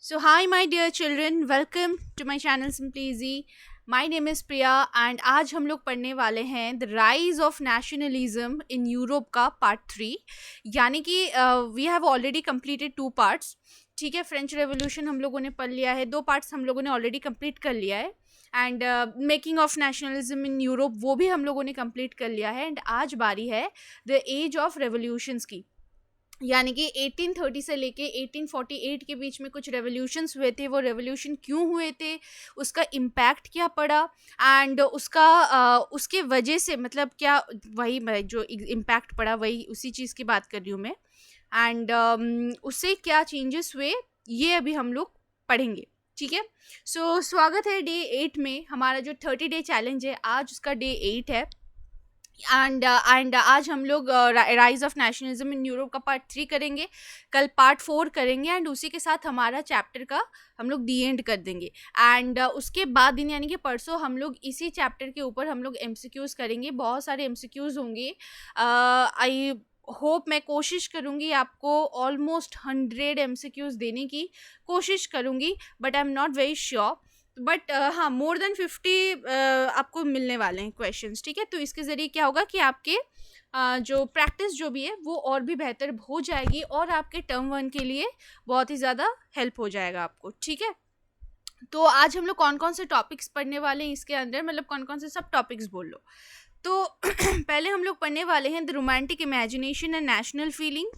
So, hi, my dear children, welcome to my channel Simply Easy. My name is Priya and आज हम लोग पढ़ने वाले हैं the rise of nationalism in Europe का part 3। यानी कि we have already completed 2 parts. ठीक है, फ्रेंच रेवोल्यूशन हम लोगों ने पढ़ लिया है, 2 पार्ट्स हम लोगों ने ऑलरेडी कंप्लीट कर लिया है। And making of nationalism in Europe वो भी हम लोगों ने कंप्लीट कर लिया है। एंड आज बारी है द एज ऑफ रेवोल्यूशंस की। यानी कि 1830 से लेके 1848 के बीच में कुछ रेवोल्यूशंस हुए थे। वो रेवोल्यूशन क्यों हुए थे, उसका इम्पैक्ट क्या पड़ा, एंड उसके वजह से मतलब क्या, वही जो इम्पैक्ट पड़ा वही उसी चीज़ की बात कर रही हूँ मैं। एंड उससे क्या चेंजेस हुए ये अभी हम लोग पढ़ेंगे। ठीक है, सो स्वागत है डे 8 में। हमारा जो 30 डे चैलेंज है आज उसका डे 8 है। एंड आज हम लोग rise of nationalism in Europe का पार्ट 3 करेंगे, कल पार्ट 4 करेंगे, एंड उसी के साथ हमारा चैप्टर का हम लोग दी एंड कर देंगे। एंड उसके बाद दिन यानी कि परसों हम लोग इसी चैप्टर के ऊपर हम लोग एमसीक्यूज करेंगे। बहुत सारे एमसीक्यूज होंगे। आई होप, मैं कोशिश करूँगी आपको ऑलमोस्ट 100 एमसीक्यूज देने की कोशिश करूँगी, but I am not very sure. But हाँ, मोर देन 50 आपको मिलने वाले हैं क्वेश्चंस। ठीक है, तो इसके ज़रिए क्या होगा कि आपके जो प्रैक्टिस जो भी है वो और भी बेहतर हो जाएगी और आपके टर्म 1 के लिए बहुत ही ज़्यादा हेल्प हो जाएगा आपको। ठीक है, तो आज हम लोग कौन कौन से टॉपिक्स पढ़ने वाले हैं इसके अंदर, मतलब कौन कौन से सब टॉपिक्स बोल लो। तो पहले हम लोग पढ़ने वाले हैं the romantic imagination and national feeling.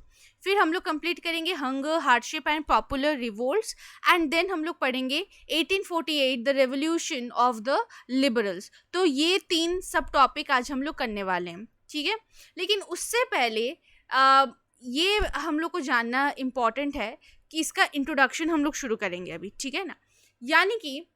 फिर हम लोग कंप्लीट करेंगे hunger, hardship and popular revolts. And then हम लोग पढ़ेंगे 1848 the revolution of the liberals. तो ये 3 सब टॉपिक आज हम लोग करने वाले हैं। ठीक है, लेकिन उससे पहले ये हम लोग को जानना इम्पॉर्टेंट है कि इसका इंट्रोडक्शन हम लोग शुरू करेंगे अभी। ठीक है ना, यानी कि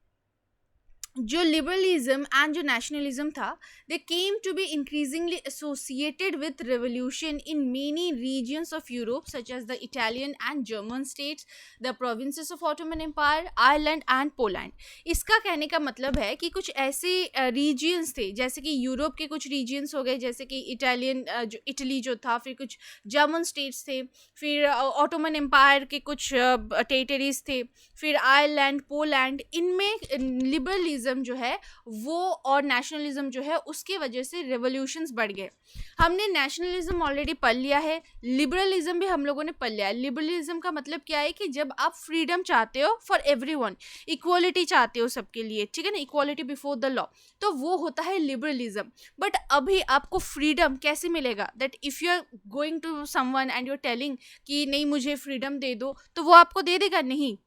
जो लिबरलिज्म एंड जो नेशनलिज्म था, they came to be increasingly associated with revolution in many regions of Europe such as the Italian and German states, the provinces of Ottoman empire, Ireland and Poland. इसका कहने का मतलब है कि कुछ ऐसे रीजियंस थे, जैसे कि यूरोप के कुछ रीजियंस हो गए, जैसे कि इटालियन जो इटली जो था, फिर कुछ जर्मन स्टेट्स थे, फिर ऑटोमन एम्पायर के कुछ टेरिटरीज थे, फिर आयरलैंड, पोलैंड। इनमें लिबरलिज्म जो है वो और नेशनलिज्म जो है उसके वजह से रेवोल्यूशंस बढ़ गए। हमने नेशनलिज्म ऑलरेडी पढ़ लिया है, लिबरलिज्म भी हम लोगों ने पढ़ लिया है। लिबरलिज्म का मतलब क्या है कि जब आप फ्रीडम चाहते हो फॉर एवरीवन, इक्वालिटी चाहते हो सबके लिए, ठीक है ना, इक्वालिटी बिफोर द लॉ, तो वो होता है लिबरलिज्म। बट अभी आपको फ्रीडम कैसे मिलेगा, that if you are going to someone and you are telling कि नहीं मुझे फ्रीडम दे दो, तो वो आपको दे देगा? नहीं,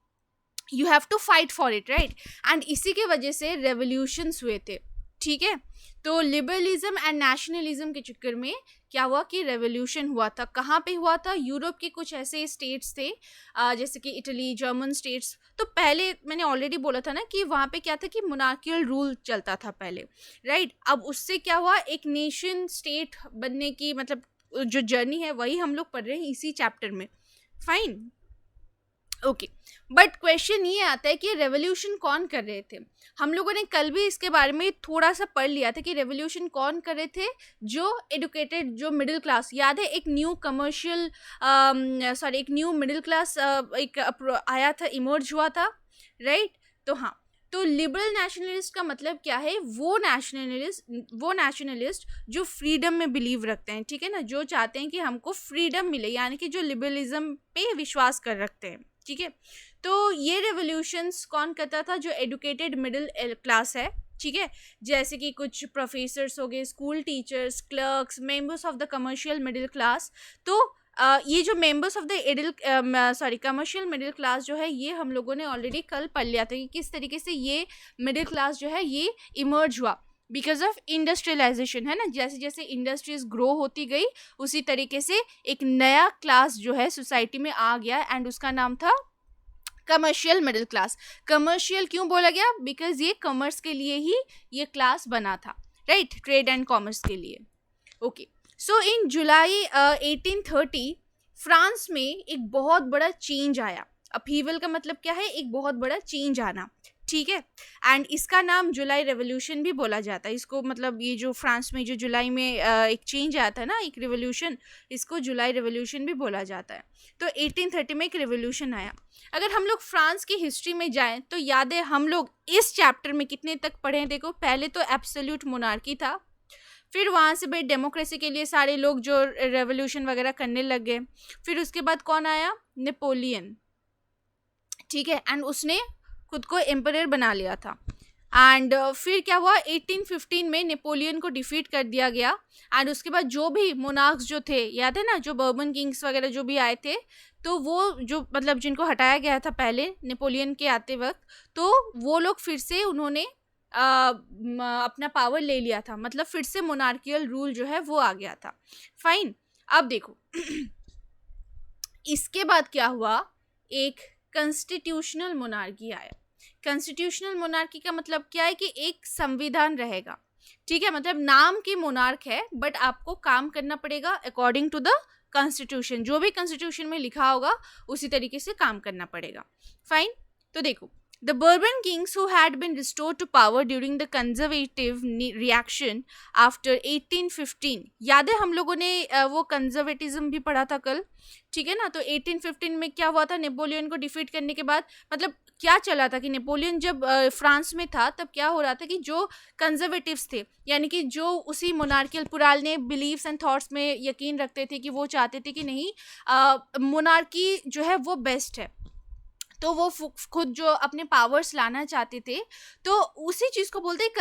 you have to fight for it, right. And इसी के वजह से रेवोल्यूशंस हुए थे। ठीक है, तो लिबरलिज्म एंड नेशनलिज्म के चक्कर में क्या हुआ कि रेवोल्यूशन हुआ था। कहाँ पे हुआ था? यूरोप के कुछ ऐसे स्टेट्स थे जैसे कि इटली, जर्मन स्टेट्स। तो पहले मैंने ऑलरेडी बोला था ना कि वहाँ पे क्या था कि मोनार्कियल रूल चलता था पहले, राइट। अब उससे क्या हुआ, एक नेशन स्टेट बनने की मतलब जो जर्नी है वही हम लोग पढ़ रहे हैं इसी चैप्टर में। Fine, okay. बट क्वेश्चन ये आता है कि रेवोल्यूशन कौन कर रहे थे। हम लोगों ने कल भी इसके बारे में थोड़ा सा पढ़ लिया था कि रेवोल्यूशन कौन कर रहे थे, जो एडुकेटेड, जो मिडिल क्लास। याद है, एक न्यू कमर्शियल एक न्यू मिडिल क्लास एक आया था, इमर्ज हुआ था, राइट। तो हाँ, तो लिबरल नेशनलिस्ट का मतलब क्या है? वो नेशनलिस्ट जो फ्रीडम में बिलीव रखते हैं, ठीक है ना, जो चाहते हैं कि हमको फ्रीडम मिले, यानी कि जो लिबरलिज्म पे विश्वास कर रखते हैं। ठीक है, तो ये रेवोल्यूशंस कौन करता था? जो एडुकेटेड मिडिल क्लास है, ठीक है, जैसे कि कुछ प्रोफेसर्स हो गए, school teachers, clerks, members of the commercial middle class. तो ये जो members of the commercial middle class जो है, ये हम लोगों ने ऑलरेडी कल पढ़ लिया था कि किस तरीके से ये मिडिल क्लास जो है ये इमर्ज हुआ बिकॉज ऑफ इंडस्ट्रियलाइजेशन, है ना। जैसे जैसे इंडस्ट्रीज ग्रो होती गई उसी तरीके से एक नया क्लास जो है सोसाइटी में आ गया, एंड उसका नाम था कमर्शियल मिडिल क्लास। कमर्शियल क्यों बोला गया? बिकॉज ये कॉमर्स के लिए ही ये क्लास बना था, राइट, ट्रेड एंड कॉमर्स के लिए। ओके, सो इन जुलाई 1830 फ्रांस में एक बहुत बड़ा चेंज आया। अपहीवल का मतलब क्या है? एक बहुत बड़ा चेंज आना। ठीक है। एंड इसका नाम जुलाई रेवोल्यूशन भी बोला जाता है इसको, मतलब ये जो फ्रांस में जो जुलाई में एक चेंज आया था ना, एक रिवोल्यूशन, इसको जुलाई रेवोल्यूशन भी बोला जाता है। तो 1830 में एक रेवोल्यूशन आया। अगर हम लोग फ्रांस की हिस्ट्री में जाएं तो याद है हम लोग इस चैप्टर में कितने तक पढ़े हैं, देखो पहले तो एब्सोल्यूट मोनार्की था, फिर वहाँ से भाई डेमोक्रेसी के लिए सारे लोग जो रेवोल्यूशन वगैरह करने लग गए। फिर उसके बाद कौन आया, नेपोलियन, ठीक है, एंड उसने खुद को एम्परर बना लिया था। एंड फिर क्या हुआ, 1815 में नेपोलियन को डिफीट कर दिया गया। एंड उसके बाद जो भी मोनार्क्स जो थे, याद है ना, जो बर्बन किंग्स वगैरह जो भी आए थे, तो वो जो मतलब जिनको हटाया गया था पहले नेपोलियन के आते वक्त, तो वो लोग फिर से उन्होंने अपना पावर ले लिया था, मतलब फिर से मोनार्कियल रूल जो है वो आ गया था। फाइन, अब देखो इसके बाद क्या हुआ, एक कॉन्स्टिट्यूशनल मोनार्की आया। कॉन्स्टिट्यूशनल मोनार्की का मतलब क्या है कि एक संविधान रहेगा, ठीक है, मतलब नाम की मोनार्क है बट आपको काम करना पड़ेगा अकॉर्डिंग टू द कॉन्स्टिट्यूशन, जो भी कॉन्स्टिट्यूशन में लिखा होगा उसी तरीके से काम करना पड़ेगा। फाइन, तो देखो the Bourbon kings who had been restored to power during the conservative reaction after 1815, याद है हम लोगों ने वो कंजर्वेटिज्म भी पढ़ा था कल, ठीक है ना। तो 1815 में क्या हुआ था, नेपोलियन को डिफीट करने के बाद मतलब क्या चला था कि नेपोलियन जब फ्रांस में था तब क्या हो रहा था कि जो कंजर्वेटिव्स थे, यानी कि जो उसी मोनार्कियल पुराने बिलीव्स एंड थॉट्स में यकीन रखते थे कि वो चाहते थे कि नहीं मोनार्की जो है वो बेस्ट है, तो वो खुद जो अपने पावर्स लाना चाहते थे, तो उसी चीज़ को बोलते हैं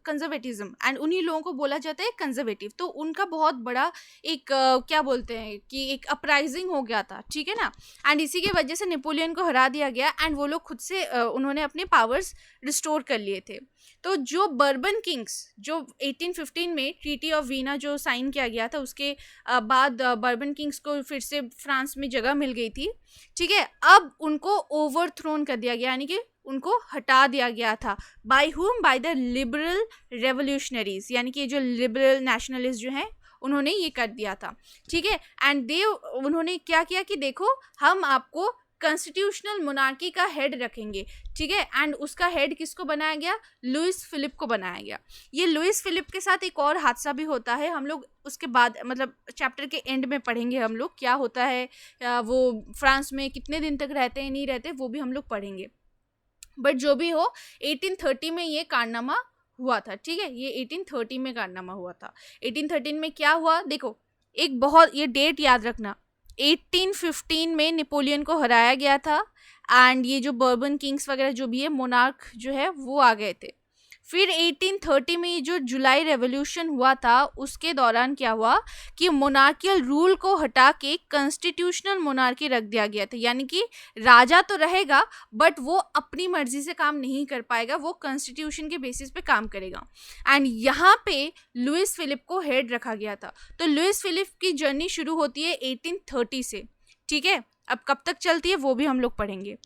कंजर्वेटिज्म, एंड उन्हीं लोगों को बोला जाता है कंजर्वेटिव। तो उनका बहुत बड़ा एक क्या बोलते हैं कि एक अपराइजिंग हो गया था, ठीक है ना। एंड इसी की वजह से नेपोलियन को हरा दिया गया एंड वो लोग खुद से उन्होंने अपने पावर्स रिस्टोर कर लिए थे। तो जो बर्बन किंग्स जो 1815 में ट्रीटी ऑफ वीना जो साइन किया गया था, उसके बाद बर्बन किंग्स को फिर से फ्रांस में जगह मिल गई थी, ठीक है। अब उनको ओवरथ्रोन कर दिया गया, यानी कि उनको हटा दिया गया था। By whom, by the liberal revolutionaries, यानी कि जो लिबरल नेशनलिस्ट जो हैं उन्होंने ये कर दिया था, ठीक है। एंड दे उन्होंने क्या किया कि देखो हम आपको कॉन्स्टिट्यूशनल मोनार्की का हेड रखेंगे, ठीक है। एंड उसका हेड किसको बनाया गया, लुइस फिलिप को बनाया गया। ये लुइस फिलिप के साथ एक और हादसा भी होता है, हम लोग उसके बाद मतलब चैप्टर के एंड में पढ़ेंगे हम लोग क्या होता है, वो फ्रांस में कितने दिन तक रहते हैं नहीं रहते वो भी हम लोग पढ़ेंगे। बट जो भी हो 1830 में ये कारनामा हुआ था, ठीक है, ये 1830 में कारनामा हुआ था। 1813 में क्या हुआ, देखो एक बहुत, ये डेट याद रखना, 1815 में नेपोलियन को हराया गया था एंड ये जो बर्बन किंग्स वगैरह जो भी है मोनार्क जो है वो आ गए थे। फिर 1830 में ये जो जुलाई रेवोल्यूशन हुआ था उसके दौरान क्या हुआ कि मोनार्कियल रूल को हटा के कॉन्स्टिट्यूशनल मोनार्की रख दिया गया था, यानी कि राजा तो रहेगा बट वो अपनी मर्जी से काम नहीं कर पाएगा, वो कॉन्स्टिट्यूशन के बेसिस पे काम करेगा। एंड यहाँ पे लुइस फिलिप को हेड रखा गया था। तो लुइस फिलिप की जर्नी शुरू होती है 1830 से, ठीक है। अब कब तक चलती है वो भी हम लोग पढ़ेंगे।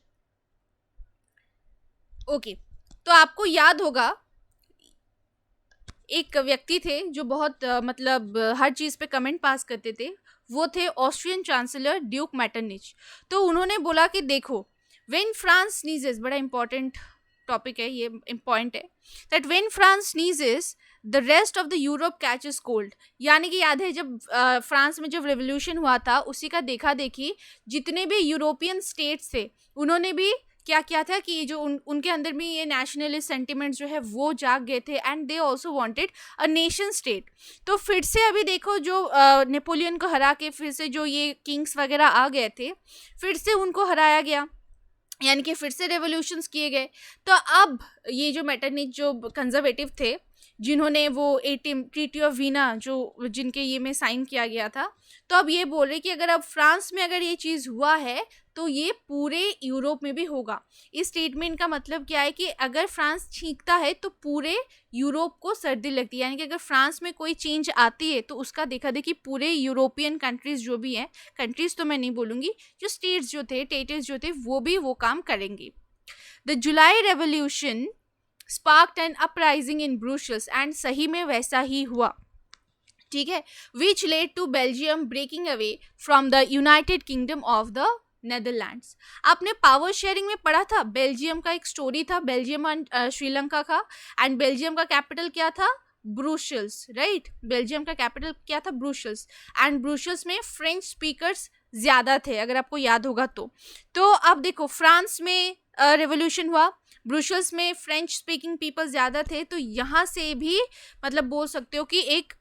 ओके, तो आपको याद होगा एक व्यक्ति थे जो बहुत मतलब हर चीज़ पे कमेंट पास करते थे, वो थे ऑस्ट्रियन चांसलर ड्यूक मैटरनिच। तो उन्होंने बोला कि देखो व्हेन फ्रांस स्नीजेस, बड़ा इंपॉर्टेंट टॉपिक है ये, पॉइंट है, that when France sneezes the rest of the Europe catches cold, यानी कि याद है जब फ्रांस में जब रेवोल्यूशन हुआ था उसी का देखा देखी जितने भी यूरोपियन स्टेट्स थे उन्होंने भी क्या किया था कि जो उनके अंदर में ये नेशनलिस्ट सेंटिमेंट्स जो है वो जाग गए थे and they also wanted a nation state. तो फिर से अभी देखो जो नेपोलियन को हरा के फिर से जो ये किंग्स वगैरह आ गए थे, फिर से उनको हराया गया, यानी कि फिर से रेवोल्यूशंस किए गए। तो अब ये जो मेटरनिच जो कंजर्वेटिव थे जिन्होंने वो ट्रीटी ऑफ वीना जो जिनके ये में साइन किया गया था, तो अब ये बोल रहे कि अगर अब फ्रांस में अगर ये चीज़ हुआ है तो ये पूरे यूरोप में भी होगा। इस स्टेटमेंट का मतलब क्या है कि अगर फ्रांस छींकता है तो पूरे यूरोप को सर्दी लगती है, यानी कि अगर फ्रांस में कोई चेंज आती है तो उसका देखा देखी पूरे यूरोपियन कंट्रीज़ जो भी हैं, कंट्रीज़ तो मैं नहीं बोलूँगी, जो स्टेट्स जो थे, टेटर्स जो थे, वो भी वो काम करेंगे। The July revolution sparked an uprising in Brussels, and सही में वैसा ही हुआ, ठीक है, which led to Belgium breaking away from the United Kingdom of the Netherlands. आपने पावर शेयरिंग में पढ़ा था, बेल्जियम का एक स्टोरी था, बेल्जियम एंड श्रीलंका का, एंड बेल्जियम का कैपिटल क्या था, ब्रुसेल्स, राइट। बेल्जियम का कैपिटल क्या था, ब्रुसेल्स, एंड ब्रुसेल्स में फ्रेंच स्पीकर्स ज्यादा थे, अगर आपको याद होगा तो अब देखो फ्रांस में रेवोल्यूशन हुआ, ब्रुसेल्स में फ्रेंच स्पीकिंग पीपल ज्यादा थे, तो यहाँ से भी मतलब बोल सकते हो कि एक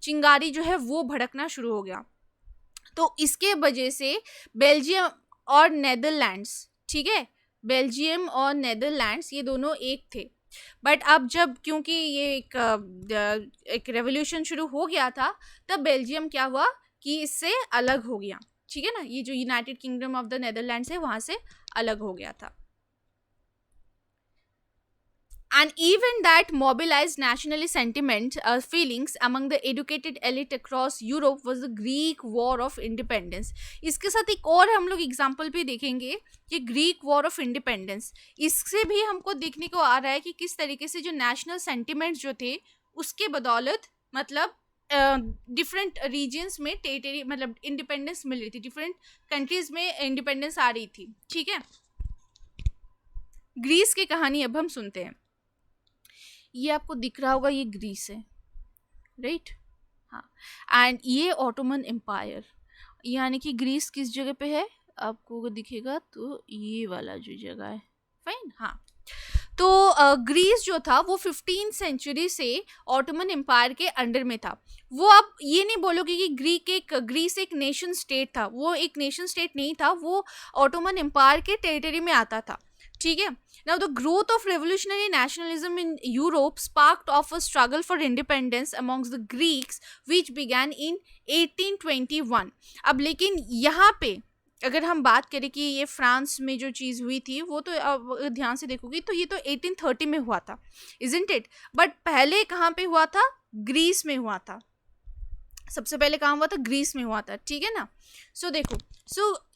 चिंगारी जो है वो भड़कना शुरू हो गया। तो इसके वजह से बेल्जियम और नेदरलैंड्स, ठीक है, बेल्जियम और नेदरलैंड्स ये दोनों एक थे। बट अब जब क्योंकि ये एक रेवोल्यूशन शुरू हो गया था, तब बेल्जियम क्या हुआ कि इससे अलग हो गया, ठीक है ना, ये जो United Kingdom of the Netherlands है वहां से अलग हो गया था। An event that mobilized nationalist sentiment feelings among the educated elite across Europe was the Greek War of Independence. इसके साथ एक और हम लोग एग्जाम्पल भी देखेंगे कि ग्रीक वॉर ऑफ इंडिपेंडेंस, इससे भी हमको देखने को आ रहा है कि किस तरीके से जो नेशनल सेंटिमेंट्स जो थे उसके बदौलत मतलब डिफरेंट रीजन्स में टेरिटरी मतलब इंडिपेंडेंस मिल रही थी, डिफरेंट कंट्रीज में इंडिपेंडेंस आ रही थी, ठीक है। ग्रीस की कहानी अब हम सुनते हैं। ये आपको दिख रहा होगा, ये ग्रीस है, राइट, हाँ, एंड ये ऑटोमन एम्पायर, यानी कि ग्रीस किस जगह पे है आपको दिखेगा, तो ये वाला जो जगह है, फाइन, हाँ। तो ग्रीस जो था वो 15वीं सेंचुरी से ऑटोमन एम्पायर के अंडर में था। वो आप ये नहीं बोलोगे कि ग्रीस एक नेशन स्टेट था, वो एक नेशन स्टेट नहीं था, वो ऑटोमन एम्पायर के टेरिटरी में आता था, ठीक है। Now the growth of revolutionary nationalism in Europe sparked off a struggle for independence amongst the Greeks which began in 1821। अब लेकिन यहाँ पे अगर हम बात करें कि ये फ्रांस में जो चीज़ हुई थी वो तो अब ध्यान से देखोगी तो ये तो 1830 में हुआ था, isn't it? बट पहले कहाँ पे हुआ था, ग्रीस में हुआ था, सबसे पहले कहाँ हुआ था, ग्रीस में हुआ था, ठीक है ना। सो देखो,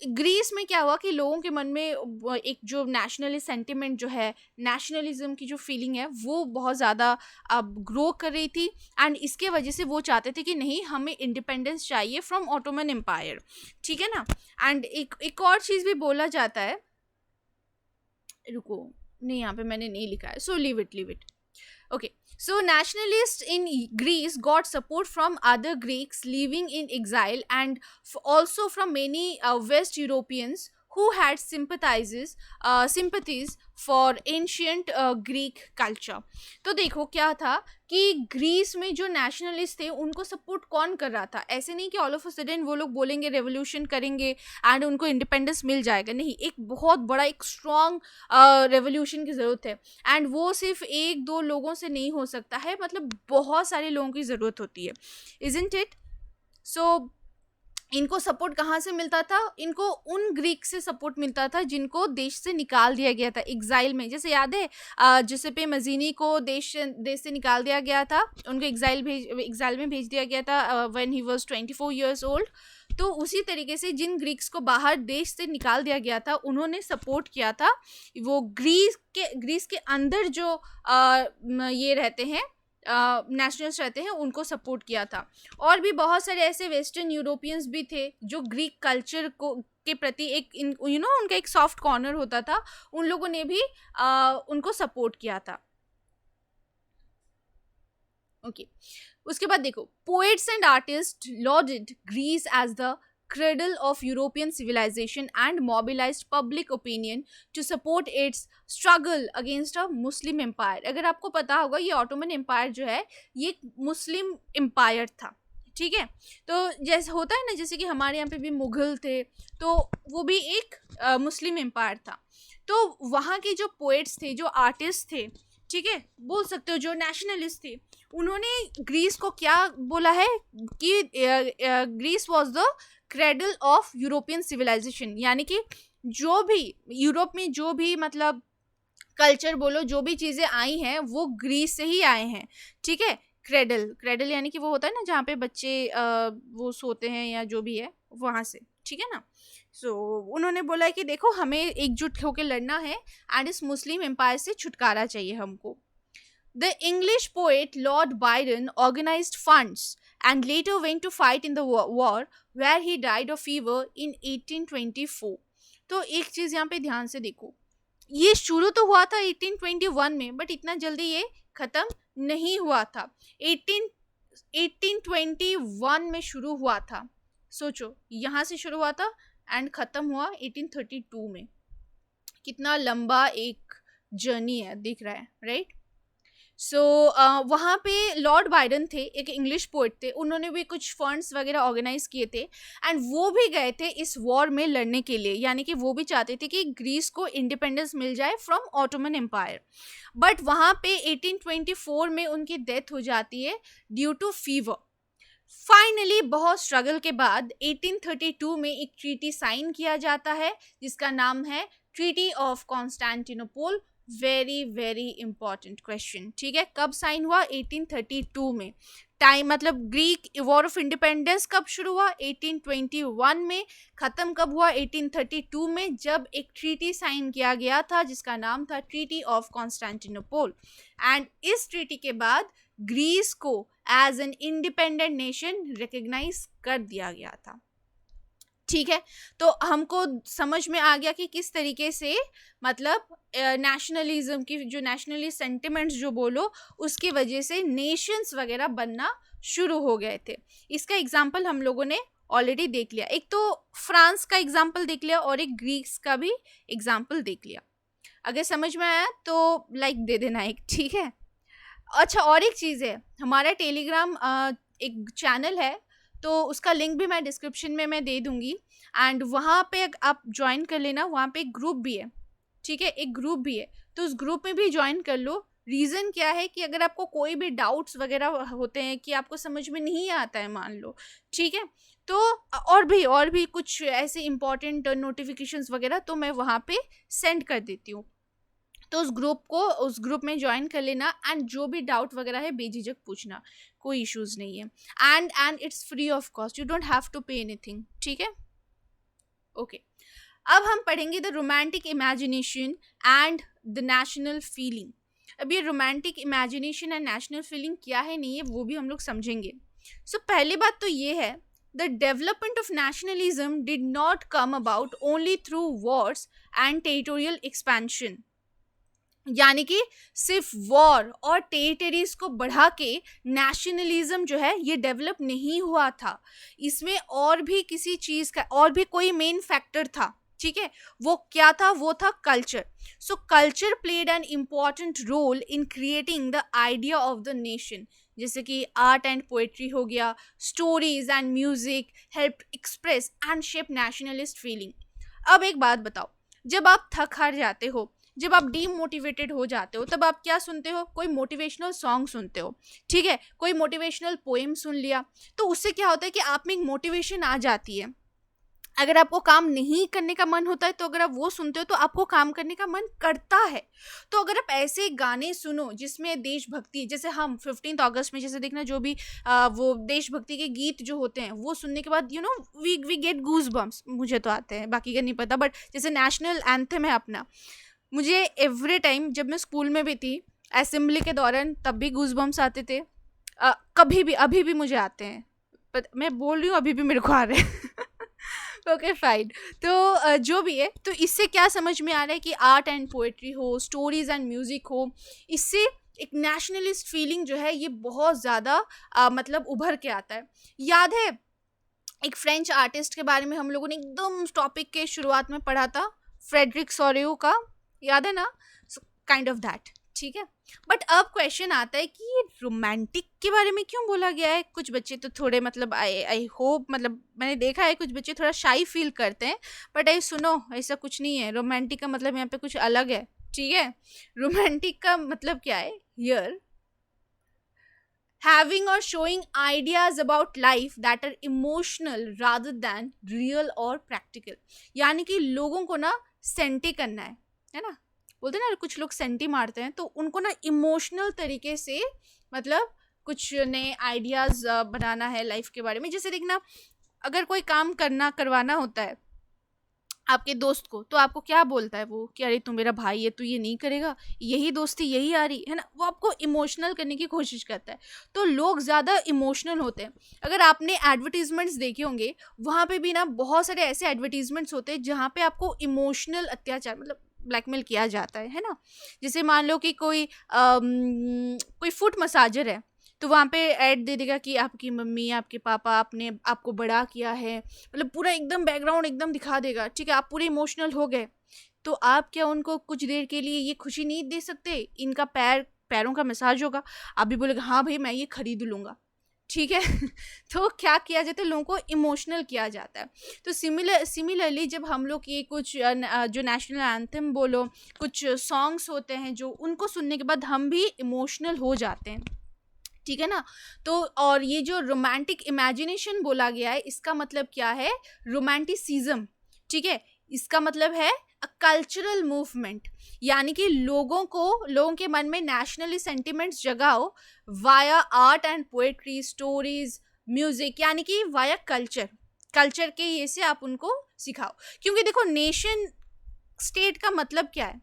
ग्रीस में क्या हुआ कि लोगों के मन में एक जो नेशनलिस्ट सेंटिमेंट जो है, नेशनलिज्म की जो फीलिंग है वो बहुत ज़्यादा अब ग्रो कर रही थी, एंड इसके वजह से वो चाहते थे कि नहीं, हमें इंडिपेंडेंस चाहिए फ्रॉम ऑटोमन एम्पायर, ठीक है ना। एंड एक और चीज़ भी बोला जाता है, रुको, नहीं यहाँ पे मैंने नहीं लिखा है, so leave it. Okay, so nationalists in Greece got support from other Greeks living in exile and also from many West Europeans who had sympathies for ancient Greek culture। तो देखो क्या था कि ग्रीस में जो नेशनलिस्ट थे उनको support कौन कर रहा था, ऐसे नहीं कि ऑल ऑफ अ सडन वो लोग बोलेंगे रेवोल्यूशन करेंगे एंड उनको इंडिपेंडेंस मिल जाएगा, नहीं, एक बहुत बड़ा एक स्ट्रॉन्ग रेवोल्यूशन की ज़रूरत है, एंड वो सिर्फ एक दो लोगों से नहीं हो सकता है, मतलब बहुत सारे लोगों की ज़रूरत होती है, इजंट इट। सो इनको सपोर्ट कहाँ से मिलता था, इनको उन ग्रीक से सपोर्ट मिलता था जिनको देश से निकाल दिया गया था एग्जाइल में। जैसे याद है जुसेप्पे मज़ीनी को देश से निकाल दिया गया था, उनको एग्जाइल में भेज दिया गया था when he was 24 years old. तो उसी तरीके से जिन ग्रीक्स को बाहर देश से निकाल दिया गया था उन्होंने सपोर्ट किया था, वो ग्रीस के अंदर जो ये रहते हैं नेशनल्स रहते हैं उनको सपोर्ट किया था। और भी बहुत सारे ऐसे वेस्टर्न यूरोपियंस भी थे जो ग्रीक कल्चर को के प्रति एक उनका एक सॉफ्ट कॉर्नर होता था, उन लोगों ने भी उनको सपोर्ट किया था। ओके, उसके बाद देखो, poets and artist lauded Greece as the cradle of European civilization and mobilized public opinion to support its struggle against a Muslim empire। अगर आपको पता होगा ये ऑटोमन एम्पायर जो है ये मुस्लिम एम्पायर था, ठीक है। तो जैसे होता है ना, जैसे कि हमारे यहाँ पे भी मुगल थे, तो वो भी एक मुस्लिम एम्पायर था। तो वहाँ के जो पोएट्स थे, जो आर्टिस्ट थे, ठीक है, बोल सकते हो जो नेशनलिस्ट थे, उन्होंने ग्रीस को क्या बोला है कि Greece was the cradle of European civilisation, यानी कि जो भी यूरोप में जो भी मतलब कल्चर बोलो, जो भी चीज़ें आई हैं वो ग्रीस से ही आए हैं, ठीक है। क्रेडल यानी कि वो होता है ना जहाँ पे बच्चे वो सोते हैं या जो भी है वहाँ से, ठीक है ना। सो उन्होंने बोला है कि देखो हमें एकजुट होकर लड़ना है एंड इस मुस्लिम एम्पायर से छुटकारा चाहिए हमको। The English poet Lord Byron organized funds and later went to fight in the war where he died of fever in 1824। तो एक चीज़ यहाँ पे ध्यान से देखो, ये शुरू तो हुआ था 1821 में, बट इतना जल्दी ये ख़त्म नहीं हुआ था। 1821 में शुरू हुआ था, सोचो यहाँ से शुरू हुआ था एंड ख़त्म हुआ 1832 में। कितना लंबा एक जर्नी है, दिख रहा है, राइट? सो वहाँ पे लॉर्ड बायरन थे, एक इंग्लिश पोइट थे, उन्होंने भी कुछ फंड्स वगैरह ऑर्गेनाइज किए थे एंड वो भी गए थे इस वॉर में लड़ने के लिए, यानी कि वो भी चाहते थे कि ग्रीस को इंडिपेंडेंस मिल जाए फ्रॉम ऑटोमन एम्पायर। बट वहाँ पे 1824 में उनकी डेथ हो जाती है ड्यू टू फीवर। फाइनली बहुत स्ट्रगल के बाद 1832 में एक ट्रीटी साइन किया जाता है जिसका नाम है treaty of Constantinople. Very very important question, ठीक है? कब साइन हुआ? 1832 में। टाइम मतलब ग्रीक वॉर ऑफ इंडिपेंडेंस कब शुरू हुआ? 1821 में। खत्म कब हुआ? 1832 में, जब एक ट्रीटी साइन किया गया था जिसका नाम था ट्रीटी ऑफ कॉन्स्टेंटिनोपल। एंड इस ट्रीटी के बाद ग्रीस को as an independent nation recognise कर दिया गया था, ठीक है? तो हमको समझ में आ गया कि किस तरीके से मतलब नेशनलिज्म की जो नेशनलिस्ट सेंटिमेंट्स जो बोलो उसकी वजह से नेशंस वगैरह बनना शुरू हो गए थे। इसका एग्जांपल हम लोगों ने ऑलरेडी देख लिया, एक तो फ्रांस का एग्जांपल देख लिया और एक ग्रीस का भी एग्जांपल देख लिया। अगर समझ में आया तो लाइक दे देना एक, ठीक है? अच्छा, और एक चीज़ है, हमारा टेलीग्राम एक चैनल है, तो उसका लिंक भी मैं डिस्क्रिप्शन में मैं दे दूंगी एंड वहाँ पे आप ज्वाइन कर लेना। वहाँ पे एक ग्रुप भी है, ठीक है? एक ग्रुप भी है, तो उस ग्रुप में भी ज्वाइन कर लो। रीज़न क्या है कि अगर आपको कोई भी डाउट्स वगैरह होते हैं कि आपको समझ में नहीं आता है, मान लो, ठीक है, तो और भी कुछ ऐसे इंपॉर्टेंट नोटिफिकेशंस वगैरह तो मैं वहाँ पे सेंड कर देती हूँ। तो उस ग्रुप में ज्वाइन कर लेना एंड जो भी डाउट वगैरह है बेझिझक पूछना, कोई इश्यूज नहीं है। And it's free of cost, you don't have to pay anything, ठीक है? ओके, अब हम पढ़ेंगे the romantic imagination and the national feeling. अब ये romantic imagination and national feeling क्या है, नहीं है, वो भी हम लोग समझेंगे। सो पहली बात तो ये है, the development of nationalism did not come about only through Wars and territorial expansion, यानी कि सिर्फ वॉर और टेरिटरीज को बढ़ा के नेशनलिज्म जो है ये डेवलप नहीं हुआ था। इसमें और भी किसी चीज़ का और भी कोई मेन फैक्टर था, ठीक है? वो क्या था? वो था culture. So culture played an important role in creating the idea of the nation, जैसे कि आर्ट एंड पोएट्री हो गया, stories and music help express and shape nationalist feeling. अब एक बात बताओ, जब आप थक हार जाते हो, जब आप डीमोटिवेटेड हो जाते हो, तब आप क्या सुनते हो? कोई मोटिवेशनल सॉन्ग सुनते हो, ठीक है? कोई मोटिवेशनल पोएम सुन लिया, तो उससे क्या होता है कि आप में एक मोटिवेशन आ जाती है। अगर आपको काम नहीं करने का मन होता है तो अगर आप वो सुनते हो तो आपको काम करने का मन करता है। तो अगर आप ऐसे गाने सुनो जिसमें देशभक्ति, जैसे हम 15 अगस्त में जैसे देखना, जो भी वो देशभक्ति के गीत जो होते हैं वो सुनने के बाद वी गेट गूज बम्स। मुझे तो आते हैं, बाकी का नहीं पता, बट जैसे नेशनल एंथम है अपना, मुझे एवरी टाइम जब मैं स्कूल में भी थी असेंबली के दौरान तब भी गूज बम्स आते थे। कभी भी, अभी भी मुझे आते हैं, पर मैं बोल रही हूँ अभी भी मेरे को आ रहे हैं। Okay fine. तो जो भी है, तो इससे क्या समझ में आ रहा है कि आर्ट एंड पोएट्री हो, स्टोरीज एंड म्यूजिक हो, इससे एक नेशनलिस्ट फीलिंग जो है ये बहुत ज़्यादा मतलब उभर के आता है। याद है एक फ्रेंच आर्टिस्ट के बारे में हम लोगों ने एकदम टॉपिक के शुरुआत में पढ़ा था, फ्रेडरिक सोरेउ का, याद है ना? काइंड ऑफ दैट, ठीक है? बट अब क्वेश्चन आता है कि ये रोमांटिक के बारे में क्यों बोला गया है? कुछ बच्चे तो थोड़े मतलब आई होप, मतलब मैंने देखा है कुछ बच्चे थोड़ा शाई फील करते हैं, बट सुनो, ऐसा कुछ नहीं है। रोमांटिक का मतलब यहाँ पे कुछ अलग है, ठीक है? रोमांटिक का मतलब क्या है? Here having or showing ideas about life that are emotional rather than real or practical, यानी कि लोगों को ना सेंटी करना है ना? बोलते हैं ना कुछ लोग सेंटी मारते हैं, तो उनको ना इमोशनल तरीके से मतलब कुछ नए आइडियाज बनाना है लाइफ के बारे में। जैसे देखना, अगर कोई काम करवाना होता है आपके दोस्त को, तो आपको क्या बोलता है वो कि अरे तू मेरा भाई है, तू ये नहीं करेगा, यही दोस्ती यही आ रही है ना, वो आपको इमोशनल करने की कोशिश करता है। तो लोग ज़्यादा इमोशनल होते हैं। अगर आपने एडवर्टीजमेंट्स देखे होंगे, वहाँ पे भी ना बहुत सारे ऐसे एडवर्टीजमेंट्स होते हैं जहाँ पे आपको इमोशनल अत्याचार मतलब ब्लैकमेल किया जाता है ना। जैसे मान लो कि कोई फुट मसाजर है, तो वहाँ पे ऐड दे देगा कि आपकी मम्मी आपके पापा आपने आपको बड़ा किया है, मतलब पूरा एकदम बैकग्राउंड एकदम दिखा देगा, ठीक है, आप पूरे इमोशनल हो गए। तो आप क्या उनको कुछ देर के लिए ये खुशी नहीं दे सकते, इनका पैरों का मसाज होगा, आप भी बोलेगा हाँ भाई मैं ये खरीद लूँगा, ठीक है। तो क्या किया जाता है, लोगों को इमोशनल किया जाता है। तो सिमिलरली जब हम लोग ये कुछ जो नेशनल एंथम बोलो, कुछ सॉन्ग्स होते हैं जो उनको सुनने के बाद हम भी इमोशनल हो जाते हैं, ठीक है ना। तो और ये जो रोमांटिक इमेजिनेशन बोला गया है, इसका मतलब क्या है, रोमांटिसिज्म, ठीक है। इसका मतलब है अ कल्चरल मूवमेंट, यानी कि लोगों के मन में नेशनली सेंटिमेंट्स जगाओ via art and poetry, stories, music, यानी कि वाया कल्चर के ये से आप उनको सिखाओ। क्योंकि देखो नेशन स्टेट का मतलब क्या है,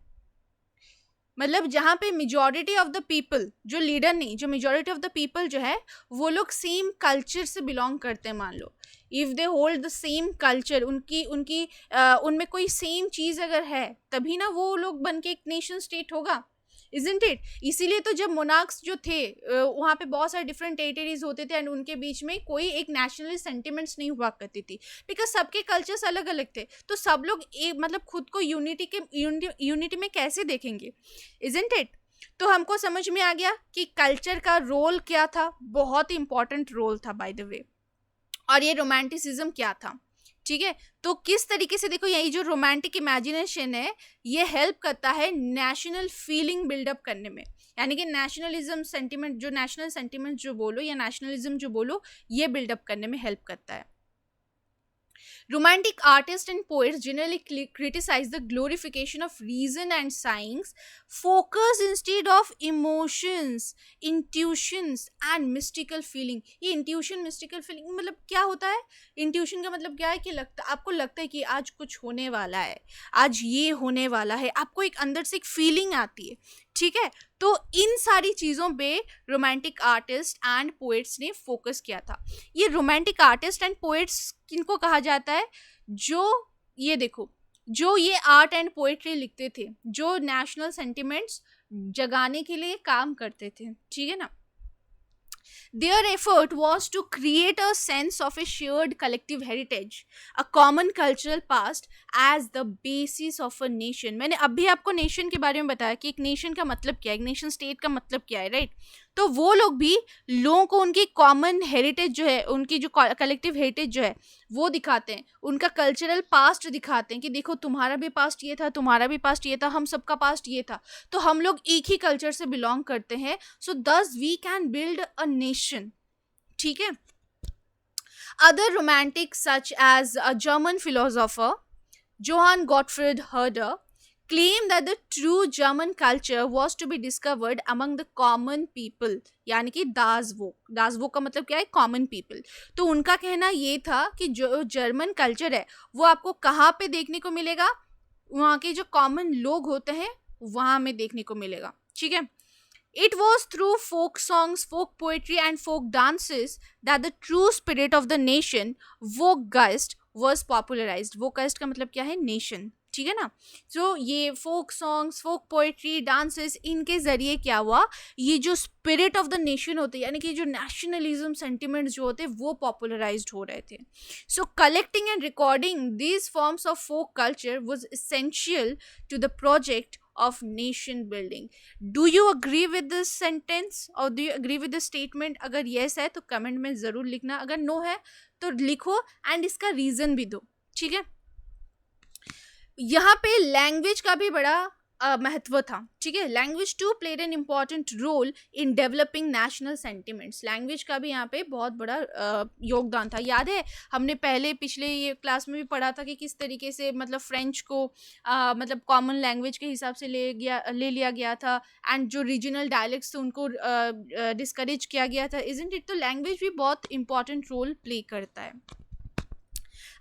मतलब जहाँ पे मेजॉरिटी ऑफ द पीपल, जो लीडर नहीं, जो मेजॉरिटी ऑफ द पीपल जो है वो लोग सेम कल्चर से बिलोंग करते हैं। मान लो if they hold the same culture, उनकी उनकी उनमें कोई सेम चीज़ अगर है, तभी ना वो लोग बन के एक नेशन स्टेट होगा, इजंट इट। इसीलिए तो जब मोनार्क्स जो थे वहाँ पे बहुत सारे डिफरेंट टेरिटरीज होते थे एंड उनके बीच में कोई एक नेशनलिस्ट सेंटिमेंट्स नहीं हुआ करती थी, बिकॉज सबके कल्चर्स अलग अलग थे। तो सब लोग एक मतलब खुद को यूनिटी में कैसे देखेंगे, इजंट इट। तो हमको समझ में आ गया कि कल्चर का रोल क्या था, बहुत ही इंपॉर्टेंट रोल था बाय द वे। और ये रोमांटिसिज्म क्या था, ठीक है। तो किस तरीके से देखो, यही जो रोमांटिक इमेजिनेशन है ये हेल्प करता है नेशनल फीलिंग बिल्डअप करने में, यानी कि नेशनलिज्म सेंटिमेंट, जो नेशनल सेंटिमेंट जो बोलो या नेशनलिज्म जो बोलो, ये बिल्डअप करने में हेल्प करता है। Romantic artists and poets generally criticize the glorification of reason and science, focus instead of emotions, intuitions and mystical feeling. ये intuition, mystical feeling मतलब क्या होता है? Intuition का मतलब क्या है कि आपको लगता है कि आज कुछ होने वाला है, आज ये होने वाला है, आपको एक अंदर से एक फीलिंग आती है, ठीक है। तो इन सारी चीज़ों पे रोमांटिक आर्टिस्ट एंड पोएट्स ने फोकस किया था। ये रोमांटिक आर्टिस्ट एंड पोएट्स किनको कहा जाता है, जो ये देखो, जो ये आर्ट एंड पोएट्री लिखते थे, जो नेशनल सेंटिमेंट्स जगाने के लिए काम करते थे, ठीक है ना। Their effort was to create a sense of a shared collective heritage, a common cultural past as the basis of a nation. मैंने अभी आपको नेशन के बारे में बताया कि एक नेशन का मतलब क्या है, एक नेशन स्टेट का मतलब क्या है, राइट। तो वो लोग भी लोगों को उनकी कॉमन हेरिटेज जो है, उनकी जो कलेक्टिव हेरिटेज जो है वो दिखाते हैं, उनका कल्चरल पास्ट दिखाते हैं कि देखो तुम्हारा भी पास्ट ये था, तुम्हारा भी पास्ट ये था, हम सबका पास्ट ये था, तो हम लोग एक ही कल्चर से बिलोंग करते हैं, so that we can build a nation, ठीक है। Other romantics such as a German philosopher Johann Gottfried Herder claimed that the true German culture was to be discovered among the common people, यानी कि दासवोक का मतलब क्या है, common people. तो उनका कहना ये था कि जो जर्मन कल्चर है वो आपको कहाँ पे देखने को मिलेगा, वहाँ के जो कॉमन लोग होते हैं वहाँ में देखने को मिलेगा, ठीक है। It was through folk songs, folk poetry and folk dances that the true spirit of the nation, Volksgeist, was popularized. Volksgeist का मतलब क्या है, नेशन, ठीक है ना। तो ये फोक सॉन्ग्स, फोक पोएट्री, डांसेस, इनके जरिए क्या हुआ, ये जो स्पिरिट ऑफ द नेशन होते हैं, यानी कि जो नेशनलिज्म सेंटिमेंट्स जो होते हैं वो पॉपुलराइज्ड हो रहे थे। So collecting and recording these forms of folk culture was essential to the project of nation building. Do you agree with this sentence or do you agree with this statement? अगर yes है तो comment में ज़रूर लिखना, अगर no है तो लिखो एंड इसका रीज़न भी दो, ठीक है। यहाँ पे लैंग्वेज का भी बड़ा महत्व था, ठीक है। Language too played an important role in developing national sentiments. Language का भी यहाँ पे बहुत बड़ा योगदान था। याद है हमने पहले पिछले ये क्लास में भी पढ़ा था कि किस तरीके से मतलब फ्रेंच को मतलब कॉमन लैंग्वेज के हिसाब से ले लिया गया था एंड जो रीजनल डायलेक्ट्स थे उनको डिस्करेज किया गया था, इजंट इट। तो लैंग्वेज भी बहुत इंपॉर्टेंट रोल प्ले करता है।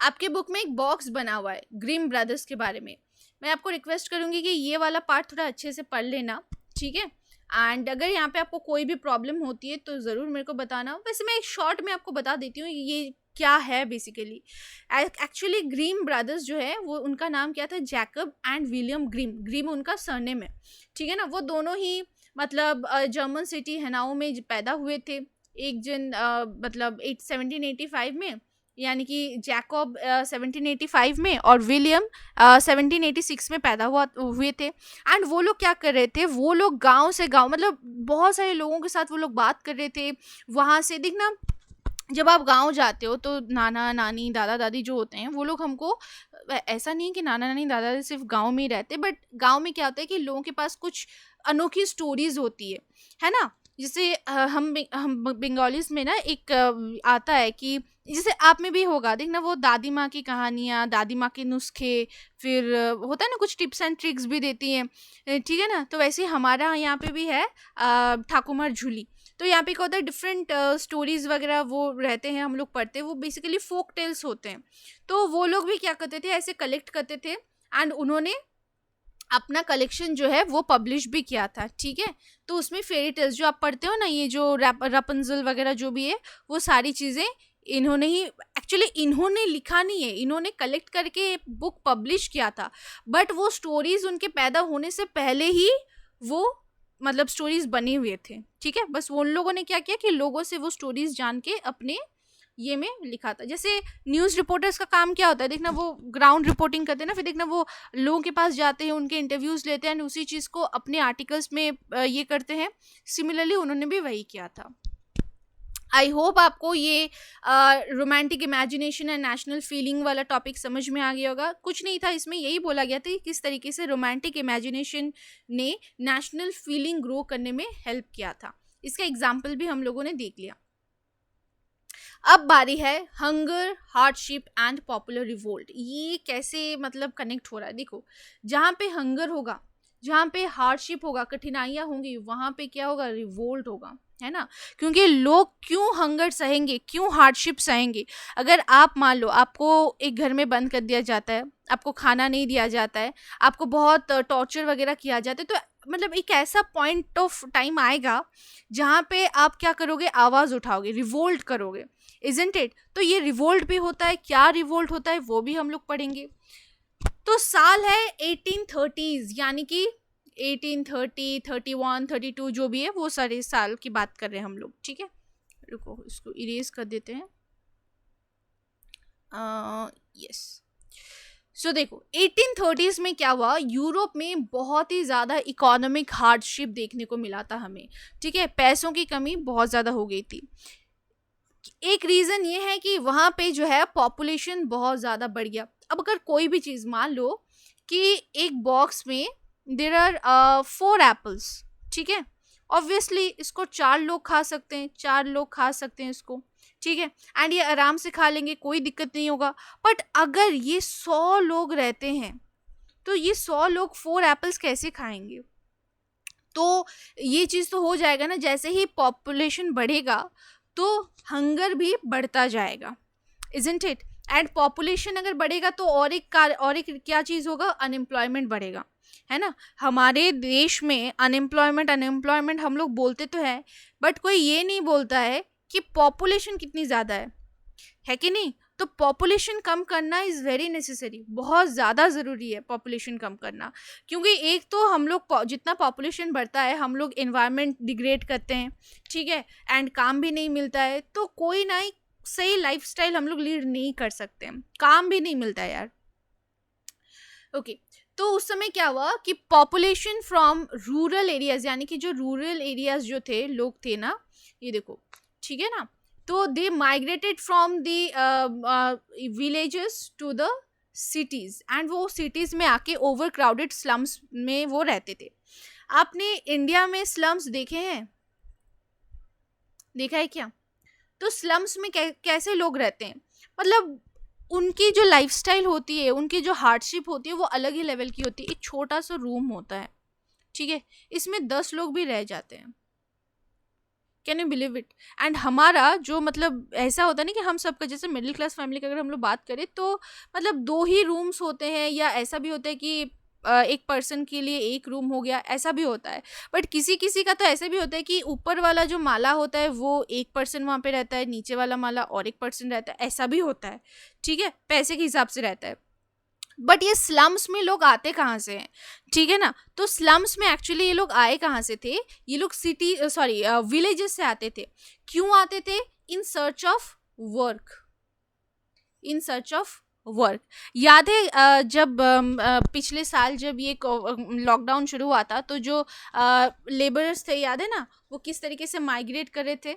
आपके बुक में एक बॉक्स बना हुआ है ग्रिम ब्रदर्स के बारे में। मैं आपको रिक्वेस्ट करूंगी कि ये वाला पार्ट थोड़ा अच्छे से पढ़ लेना, ठीक है। एंड अगर यहाँ पे आपको कोई भी प्रॉब्लम होती है तो ज़रूर मेरे को बताना। वैसे मैं एक शॉर्ट में आपको बता देती हूँ ये क्या है बेसिकली। एक्चुअली ग्रीम ब्रदर्स जो है वो उनका नाम क्या था, Jacob and William Grimm. Grimm उनका सरनेम है, ठीक है ना। वो दोनों ही मतलब जर्मन सिटी हैनाओ में पैदा हुए थे। एक जन मतलब 1785 में, यानी कि जैकब 1785 में और विलियम 1786 में पैदा हुए थे। एंड वो लोग क्या कर रहे थे, वो लोग गांव से गांव मतलब बहुत सारे लोगों के साथ वो लोग बात कर रहे थे। वहाँ से देखना, जब आप गांव जाते हो तो नाना नानी दादा दादी जो होते हैं वो लोग हमको, ऐसा नहीं है कि नाना नानी दादा दादी सिर्फ गांव में ही रहते, बट गांव में क्या होता है कि लोगों के पास कुछ अनोखी स्टोरीज होती है ना। जैसे हम बंगालीज में ना एक आता है कि जैसे आप में भी होगा, देखना वो दादी माँ की कहानियाँ, दादी माँ के नुस्खे, फिर होता है ना कुछ टिप्स एंड ट्रिक्स भी देती हैं, ठीक है ना। तो वैसे हमारा यहाँ पे भी है ठाकुमार झूली। तो यहाँ पे क्या होता है, डिफरेंट स्टोरीज वगैरह वो रहते हैं, हम लोग पढ़ते हैं, वो बेसिकली फोक टेल्स होते हैं। तो वो लोग भी क्या करते थे, ऐसे कलेक्ट करते थे एंड उन्होंने अपना कलेक्शन जो है वो पब्लिश भी किया था, ठीक है। तो उसमें फेरी टेल्स जो आप पढ़ते हो ना, ये जो रैपंजल वगैरह जो भी है, वो सारी चीज़ें इन्होंने ही, एक्चुअली इन्होंने लिखा नहीं है, इन्होंने कलेक्ट करके बुक पब्लिश किया था। बट वो स्टोरीज उनके पैदा होने से पहले ही वो मतलब स्टोरीज बने हुए थे, ठीक है। बस उन लोगों ने क्या किया कि लोगों से वो स्टोरीज जान के अपने ये में लिखा था। जैसे न्यूज़ रिपोर्टर्स का काम क्या होता है, देखना वो ग्राउंड रिपोर्टिंग करते हैं ना, फिर देखना वो लोगों के पास जाते हैं, उनके इंटरव्यूज़ लेते हैं, उसी चीज़ को अपने आर्टिकल्स में ये करते हैं। सिमिलरली उन्होंने भी वही किया था। आई होप आपको ये romantic imagination and national feeling वाला टॉपिक समझ में आ गया होगा। कुछ नहीं था इसमें, यही बोला गया था कि किस तरीके से रोमांटिक इमेजिनेशन ने नेशनल फीलिंग ग्रो करने में हेल्प किया था। इसका एग्जाम्पल भी हम लोगों ने देख लिया। अब बारी है hunger, hardship and popular revolt. ये कैसे मतलब कनेक्ट हो रहा है, देखो जहाँ पे हंगर होगा, जहाँ पे हार्डशिप होगा, कठिनाइयाँ होंगी, वहाँ पे क्या होगा, रिवोल्ट होगा, है ना। क्योंकि लोग क्यों हंगर सहेंगे, क्यों हार्डशिप सहेंगे। अगर आप मान लो आपको एक घर में बंद कर दिया जाता है, आपको खाना नहीं दिया जाता है, आपको बहुत टॉर्चर वगैरह किया जाता है, तो मतलब एक ऐसा पॉइंट ऑफ टाइम आएगा जहाँ पे आप क्या करोगे, आवाज़ उठाओगे, रिवोल्ट करोगे, इजंट इट। तो ये रिवोल्ट भी होता है, क्या रिवोल्ट होता है वो भी हम लोग पढ़ेंगे। तो साल है 1830s, यानी कि 1830, 31, 32 जो भी है वो सारे साल की बात कर रहे हैं हम लोग, ठीक है। रुको इसको इरेज कर देते हैं। यस। सो देखो 1830s में क्या हुआ, यूरोप में बहुत ही ज़्यादा इकोनॉमिक हार्डशिप देखने को मिला था हमें, ठीक है। पैसों की कमी बहुत ज़्यादा हो गई थी। एक रीज़न ये है कि वहाँ पे जो है पॉपुलेशन बहुत ज़्यादा बढ़ गया। अब अगर कोई भी चीज़ मान लो कि एक बॉक्स में देर आर 4 एप्पल्स, ठीक है। ऑब्वियसली इसको 4 लोग खा सकते हैं, 4 लोग खा सकते हैं इसको, ठीक है। एंड ये आराम से खा लेंगे, कोई दिक्कत नहीं होगा। बट अगर ये 100 लोग रहते हैं तो ये 100 लोग 4 एप्पल्स कैसे खाएंगे। तो ये चीज़ तो हो जाएगा ना, जैसे ही पॉपुलेशन बढ़ेगा तो हंगर भी बढ़ता जाएगा, इजंट इट। एंड पॉपुलेशन अगर बढ़ेगा तो और एक क्या चीज़ होगा, अनएम्प्लॉयमेंट बढ़ेगा, है ना। हमारे देश में अनएम्प्लॉयमेंट हम लोग बोलते तो है, बट कोई ये नहीं बोलता है कि पॉपुलेशन कितनी ज़्यादा है कि नहीं। तो पॉपुलेशन कम करना इज़ वेरी नेसेसरी, बहुत ज़्यादा ज़रूरी है पॉपुलेशन कम करना। क्योंकि एक तो हम लोग जितना पॉपुलेशन बढ़ता है हम लोग एनवायरनमेंट डिग्रेड करते हैं, ठीक है। एंड काम भी नहीं मिलता है, तो कोई ना ही सही लाइफस्टाइल हम लोग लीड नहीं कर सकते हैं, काम भी नहीं मिलता है यार। ओके तो उस समय क्या हुआ कि पॉपुलेशन फ्रॉम रूरल एरियाज, यानी कि जो रूरल एरियाज जो थे लोग थे ना, ये देखो, ठीक है ना। तो they migrated from the villages to the cities, and वो सिटीज़ में आके ओवर क्राउडेड स्लम्स में वो रहते थे। आपने इंडिया में स्लम्स देखे हैं, देखा है क्या। तो स्लम्स में कैसे लोग रहते हैं, मतलब उनकी जो लाइफस्टाइल होती है, उनकी जो हार्डशिप होती है वो अलग ही लेवल की होती है। एक छोटा सा रूम होता है, ठीक है, इसमें 10 लोग भी रह जाते हैं, can you believe it? And हमारा जो मतलब ऐसा होता है ना कि हम सबका, जैसे मिडिल क्लास फैमिली की अगर हम लोग बात करें तो मतलब 2 ही रूम्स होते हैं, या ऐसा भी होता है कि एक पर्सन के लिए एक रूम हो गया, ऐसा भी होता है। बट किसी-किसी का तो ऐसे भी होता है कि ऊपर वाला जो माला होता है वो एक पर्सन वहाँ पे रहता है, नीचे वाला माला और एक पर्सन रहता है, ऐसा भी होता है, ठीक है? पैसे के हिसाब से रहता है। बट ये स्लम्स में लोग आते कहाँ से हैं, ठीक है ना? तो स्लम्स में एक्चुअली ये लोग आए कहाँ से थे? ये लोग सिटी सॉरी विलेजेस से आते थे। क्यों आते थे? In search of work, in search of work. याद है जब पिछले साल जब ये लॉकडाउन शुरू हुआ था, तो जो लेबरर्स थे, याद है ना, वो किस तरीके से माइग्रेट कर रहे थे,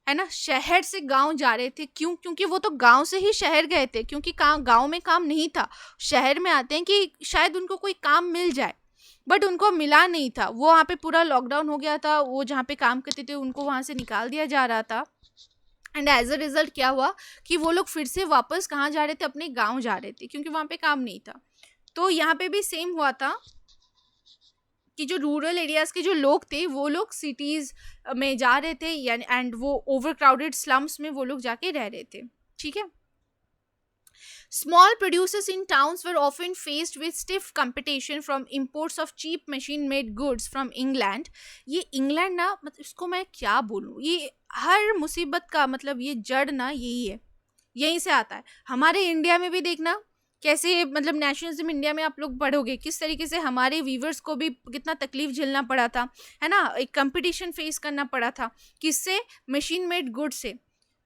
है ना? शहर से गांव जा रहे थे। क्यों? क्योंकि वो तो गांव से ही शहर गए थे, क्योंकि गांव में काम नहीं था। शहर में आते हैं कि शायद उनको कोई काम मिल जाए, बट उनको मिला नहीं था। वो वहाँ पे पूरा लॉकडाउन हो गया था, वो जहाँ पे काम करते थे उनको वहाँ से निकाल दिया जा रहा था। एंड एज अ रिजल्ट क्या हुआ कि वो लोग फिर से वापस कहाँ जा रहे थे? अपने गांव जा रहे थे, क्योंकि वहाँ पे काम नहीं था। तो यहाँ पे भी सेम हुआ था कि जो रूरल एरियाज के जो लोग थे वो लोग सिटीज में जा रहे थे, यानी एंड वो ओवर क्राउडेड स्लम्स में वो लोग जाके रह रहे थे, ठीक है? Small producers in towns were often faced with stiff competition from imports of cheap machine-made goods from England. ये इंग्लैंड ना, मतलब इसको मैं क्या बोलूँ, ये हर मुसीबत का मतलब ये जड़ ना यही है, यहीं से आता है। हमारे इंडिया में भी देखना कैसे मतलब नेशनलिज्म इंडिया में आप लोग पढ़ोगे किस तरीके से हमारे वीवर्स को भी कितना तकलीफ झेलना पड़ा था, है ना? एक कंपटीशन फेस करना पड़ा था, किससे? मशीन मेड गुड से।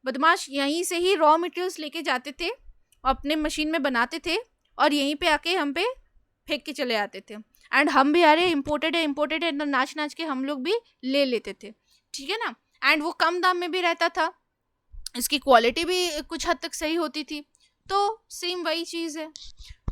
बदमाश यहीं से ही रॉ मटेरियल्स लेके जाते थे, अपने मशीन में बनाते थे और यहीं पे आके हम पे फेंक के चले आते थे। एंड हम भी अरे इम्पोर्टेड है तो नाच नाच के हम लोग भी ले लेते थे, ठीक है ना? एंड वो कम दाम में भी रहता था, इसकी क्वालिटी भी कुछ हद तक सही होती थी। तो सेम वही चीज़ है।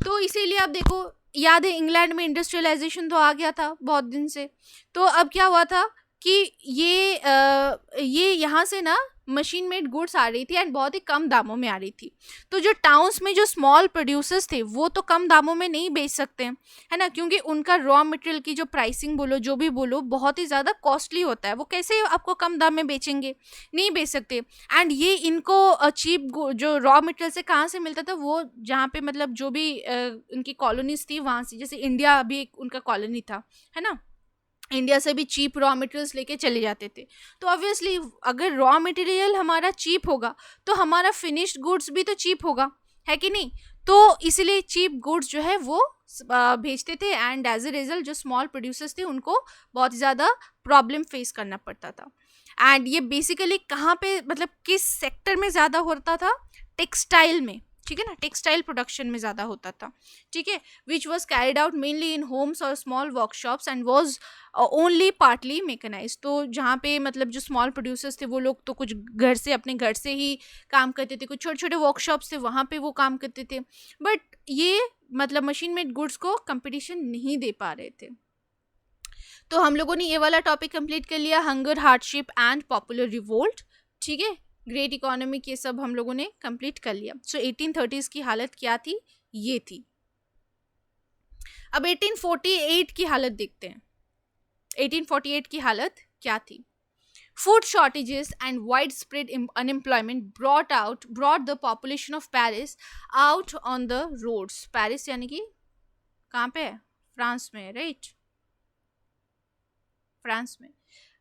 तो इसीलिए आप देखो, याद है इंग्लैंड में इंडस्ट्रियलाइजेशन तो आ गया था बहुत दिन से। तो अब क्या हुआ था कि ये यहाँ से ना मशीन मेड गुड्स आ रही थी एंड बहुत ही कम दामों में आ रही थी। तो जो टाउन्स में जो स्मॉल प्रोड्यूसर्स थे वो तो कम दामों में नहीं बेच सकते हैं, है ना? क्योंकि उनका रॉ मटेरियल की जो प्राइसिंग बोलो जो भी बोलो बहुत ही ज़्यादा कॉस्टली होता है। वो कैसे आपको कम दाम में बेचेंगे? नहीं बेच सकते। एंड ये इनको चीप जो रॉ मटेरियल से कहाँ से मिलता था? वो जहाँ पे मतलब जो भी उनकी कॉलोनीज थी वहाँ से, जैसे इंडिया अभी एक उनका कॉलोनी था, है ना? इंडिया से भी चीप रॉ मटेरियल्स लेके चले जाते थे। तो ऑब्वियसली अगर रॉ मटेरियल हमारा चीप होगा तो हमारा फिनिश्ड गुड्स भी तो चीप होगा, है कि नहीं? तो इसीलिए चीप गुड्स जो है वो भेजते थे एंड एज ए रिजल्ट जो स्मॉल प्रोड्यूसर्स थे उनको बहुत ज़्यादा प्रॉब्लम फेस करना पड़ता था। एंड ये बेसिकली कहाँ पे मतलब किस सेक्टर में ज़्यादा होता था? टेक्सटाइल में, ठीक है ना? टेक्सटाइल प्रोडक्शन में ज़्यादा होता था, ठीक है? Which was carried out mainly in homes और small workshops and was only partly mechanised. तो जहाँ पे मतलब जो स्मॉल प्रोड्यूसर्स थे वो लोग तो कुछ घर से अपने घर से ही काम करते थे, कुछ छोटे छोटे वर्कशॉप्स थे वहाँ पे वो काम करते थे, बट ये मतलब मशीन मेड गुड्स को कंपटीशन नहीं दे पा रहे थे। तो हम लोगों ने ये वाला टॉपिक कंप्लीट कर लिया, hunger, hardship and popular revolt, ठीक है? ग्रेट इकोनॉमिक, ये सब हम लोगों ने कंप्लीट कर लिया। सो 1830s की हालत क्या थी? ये थी। अब 1848 की हालत देखते हैं। 1848 की हालत क्या थी? Food shortages and widespread unemployment brought the population of Paris out on the roads. Paris यानी कि कहाँ पे है? फ्रांस में, राइट? फ्रांस में।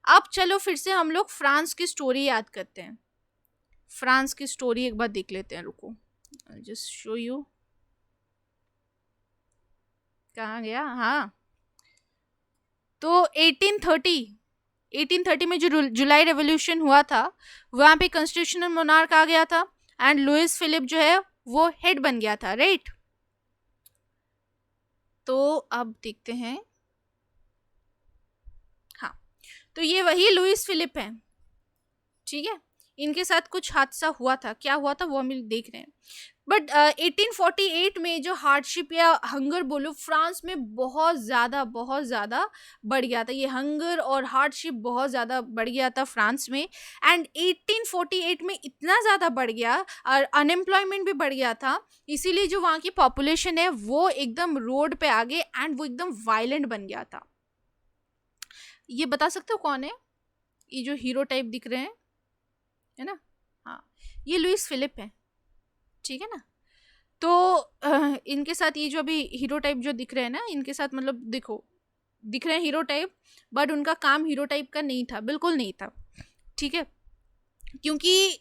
अब चलो फिर से हम लोग फ्रांस की स्टोरी याद करते हैं। फ्रांस की स्टोरी एक बार देख लेते हैं, रुको जस्ट शो यू। कहाँ गया? हाँ, तो 1830 में जो जुलाई रेवोल्यूशन हुआ था वहाँ पे कॉन्स्टिट्यूशनल मोनार्क आ गया था एंड लुइस फिलिप जो है वो हेड बन गया था, राइट? तो अब देखते हैं, हाँ, तो ये वही लुइस फिलिप हैं, ठीक है? इनके साथ कुछ हादसा हुआ था, क्या हुआ था वो हम देख रहे हैं। बट 1848 में जो हार्डशिप या हंगर बोलो फ्रांस में बहुत ज़्यादा बढ़ गया था। ये हंगर और हार्डशिप बहुत ज़्यादा बढ़ गया था फ्रांस में। एंड 1848 में इतना ज़्यादा बढ़ गया और अनएम्प्लॉयमेंट भी बढ़ गया था, इसीलिए जो वहाँ की पॉपुलेशन है वो एकदम रोड पे आ गए एंड वो एकदम वायलेंट बन गया था। ये बता सकते हो कौन है? ये जो हीरो टाइप दिख रहे हैं, है ना, हाँ, ये लुइस फिलिप है, ठीक है ना। तो इनके साथ ये जो अभी हीरो टाइप जो दिख रहे हैं ना, इनके साथ मतलब देखो दिख रहे हैं हीरो टाइप, बट उनका काम हीरो टाइप का नहीं था, बिल्कुल नहीं था, ठीक है। क्योंकि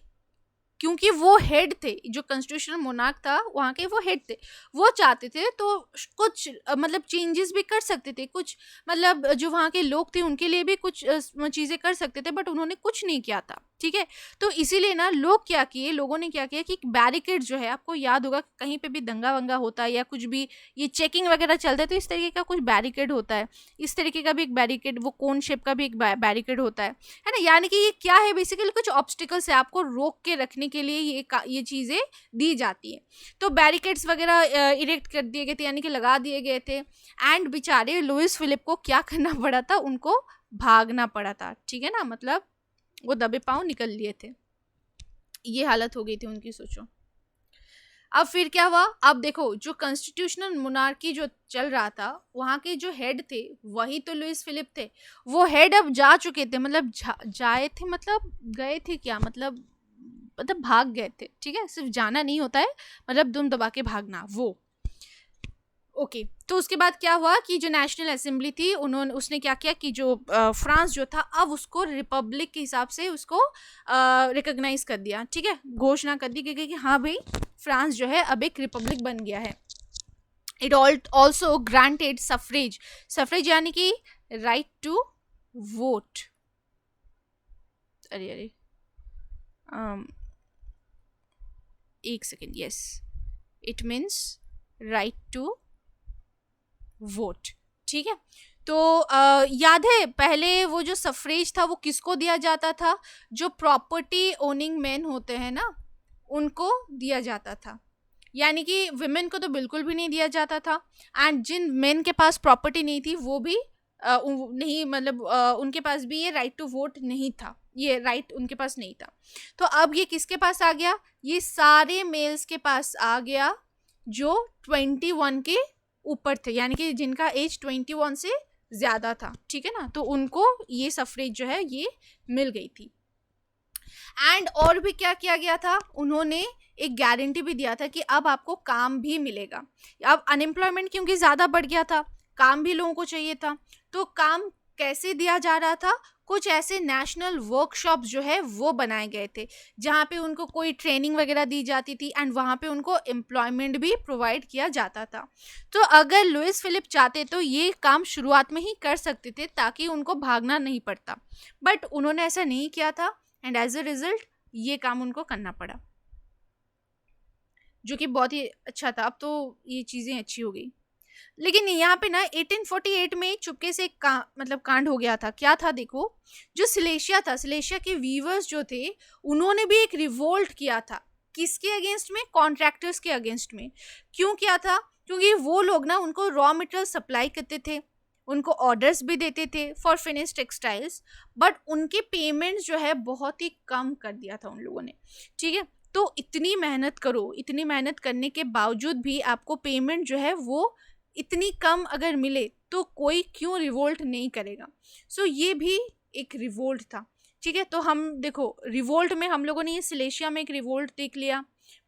क्योंकि वो हेड थे, जो कॉन्स्टिट्यूशनल मोनार्क था वहाँ के, वो हेड थे, वो चाहते थे तो कुछ मतलब चेंजेस भी कर सकते थे, कुछ मतलब जो वहाँ के लोग थे उनके लिए भी कुछ चीज़ें कर सकते थे, बट उन्होंने कुछ नहीं किया था, ठीक है। तो इसीलिए ना लोग क्या किए, लोगों ने क्या किया कि बैरिकेड जो है, आपको याद होगा कहीं पे भी दंगा वंगा होता है या कुछ भी ये चेकिंग वगैरह चलता है तो इस तरीके का कुछ बैरिकेड होता है, इस तरीके का भी एक बैरिकेड, वो कोन शेप का भी एक बैरिकेड होता है ना। यानी कि ये क्या है, बेसिकली कुछ ऑब्स्टिकल्स है, आपको रोक के रखने के लिए ये चीज़ें दी जाती है। तो बैरिकेड्स वगैरह इरेक्ट कर दिए गए थे, यानी कि लगा दिए गए थे। एंड बेचारे लुइस फिलिप को क्या करना पड़ा था, उनको भागना पड़ा था, ठीक है ना, मतलब वो दबे पाँव निकल लिए थे, ये हालत हो गई थी उनकी, सोचो। अब फिर क्या हुआ, अब देखो जो कॉन्स्टिट्यूशनल मोनार्की जो चल रहा था, वहाँ के जो हेड थे वही तो लुइस फिलिप थे। वो हेड अब जा चुके थे, मतलब जाए थे, मतलब गए थे क्या, मतलब भाग गए थे, ठीक है, सिर्फ जाना नहीं होता है, मतलब दुम दबा के भागना, वो ओके। तो उसके बाद क्या हुआ कि जो नेशनल असेंबली थी, उसने क्या किया कि जो फ्रांस जो था, अब उसको रिपब्लिक के हिसाब से उसको रिकॉग्नाइज कर दिया, ठीक है, घोषणा कर दी कि हाँ भाई फ्रांस जो है अब एक रिपब्लिक बन गया है। It also granted suffrage, suffrage यानी कि राइट टू वोट, अरे एक second, yes, it means right to vote, ठीक है। तो याद है पहले वो जो सफरेज था वो किसको दिया जाता था, जो प्रॉपर्टी ओनिंग मैन होते हैं ना, उनको दिया जाता था, यानी कि विमेन को तो बिल्कुल भी नहीं दिया जाता था। एंड जिन मेन के पास प्रॉपर्टी नहीं थी वो भी नहीं, मतलब उनके पास भी ये राइट टू वोट नहीं था, ये राइट उनके पास नहीं था। तो अब ये किसके पास आ गया, ये सारे मेल्स के पास आ गया जो 21 के ऊपर थे, यानी कि जिनका एज 21 से ज़्यादा था, ठीक है ना, तो उनको ये सफरेज जो है ये मिल गई थी। एंड और भी क्या किया गया था, उन्होंने एक गारंटी भी दिया था कि अब आपको काम भी मिलेगा। अब अनएम्प्लॉयमेंट क्योंकि ज़्यादा बढ़ गया था, काम भी लोगों को चाहिए था, तो काम कैसे दिया जा रहा था, कुछ ऐसे नेशनल वर्कशॉप्स जो है वो बनाए गए थे, जहाँ पे उनको कोई ट्रेनिंग वगैरह दी जाती थी, एंड वहाँ पे उनको एम्प्लॉयमेंट भी प्रोवाइड किया जाता था। तो अगर लुइस फिलिप चाहते तो ये काम शुरुआत में ही कर सकते थे ताकि उनको भागना नहीं पड़ता, बट उन्होंने ऐसा नहीं किया था, एंड एज अ रिजल्ट ये काम उनको करना पड़ा, जो कि बहुत ही अच्छा था। अब तो ये चीज़ें अच्छी हो गई, लेकिन यहाँ पे ना 1848 में चुपके से एक मतलब कांड हो गया था। क्या था देखो, जो सिलेशिया था, सिलेशिया के वीवर्स जो थे, उन्होंने भी एक रिवोल्ट किया था। किसके अगेंस्ट में, कॉन्ट्रैक्टर्स के अगेंस्ट में। क्यों किया था, क्योंकि वो लोग ना उनको रॉ मटेरियल सप्लाई करते थे, उनको ऑर्डर्स भी देते थे फॉर फिनिश टेक्सटाइल्स, बट उनके पेमेंट्स जो है बहुत ही कम कर दिया था उन लोगों ने, ठीक है। तो इतनी मेहनत करो, इतनी मेहनत करने के बावजूद भी आपको पेमेंट जो है वो इतनी कम अगर मिले तो कोई क्यों रिवोल्ट नहीं करेगा। सो ये भी एक रिवोल्ट था, ठीक है। तो हम देखो रिवोल्ट में हम लोगों ने ये सिलेशिया में एक रिवोल्ट देख लिया,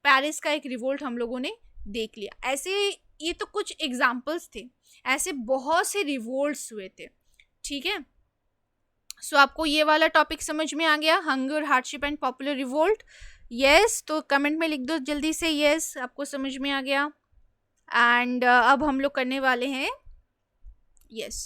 पेरिस का एक रिवोल्ट हम लोगों ने देख लिया। ऐसे ये तो कुछ एग्जाम्पल्स थे, ऐसे बहुत से रिवोल्ट्स हुए थे, ठीक है। सो आपको ये वाला टॉपिक समझ में आ गया, hunger, hardship and popular revolt. Yes, तो कमेंट में लिख दो जल्दी से, यस आपको समझ में आ गया। एंड अब हम लोग करने वाले हैं yes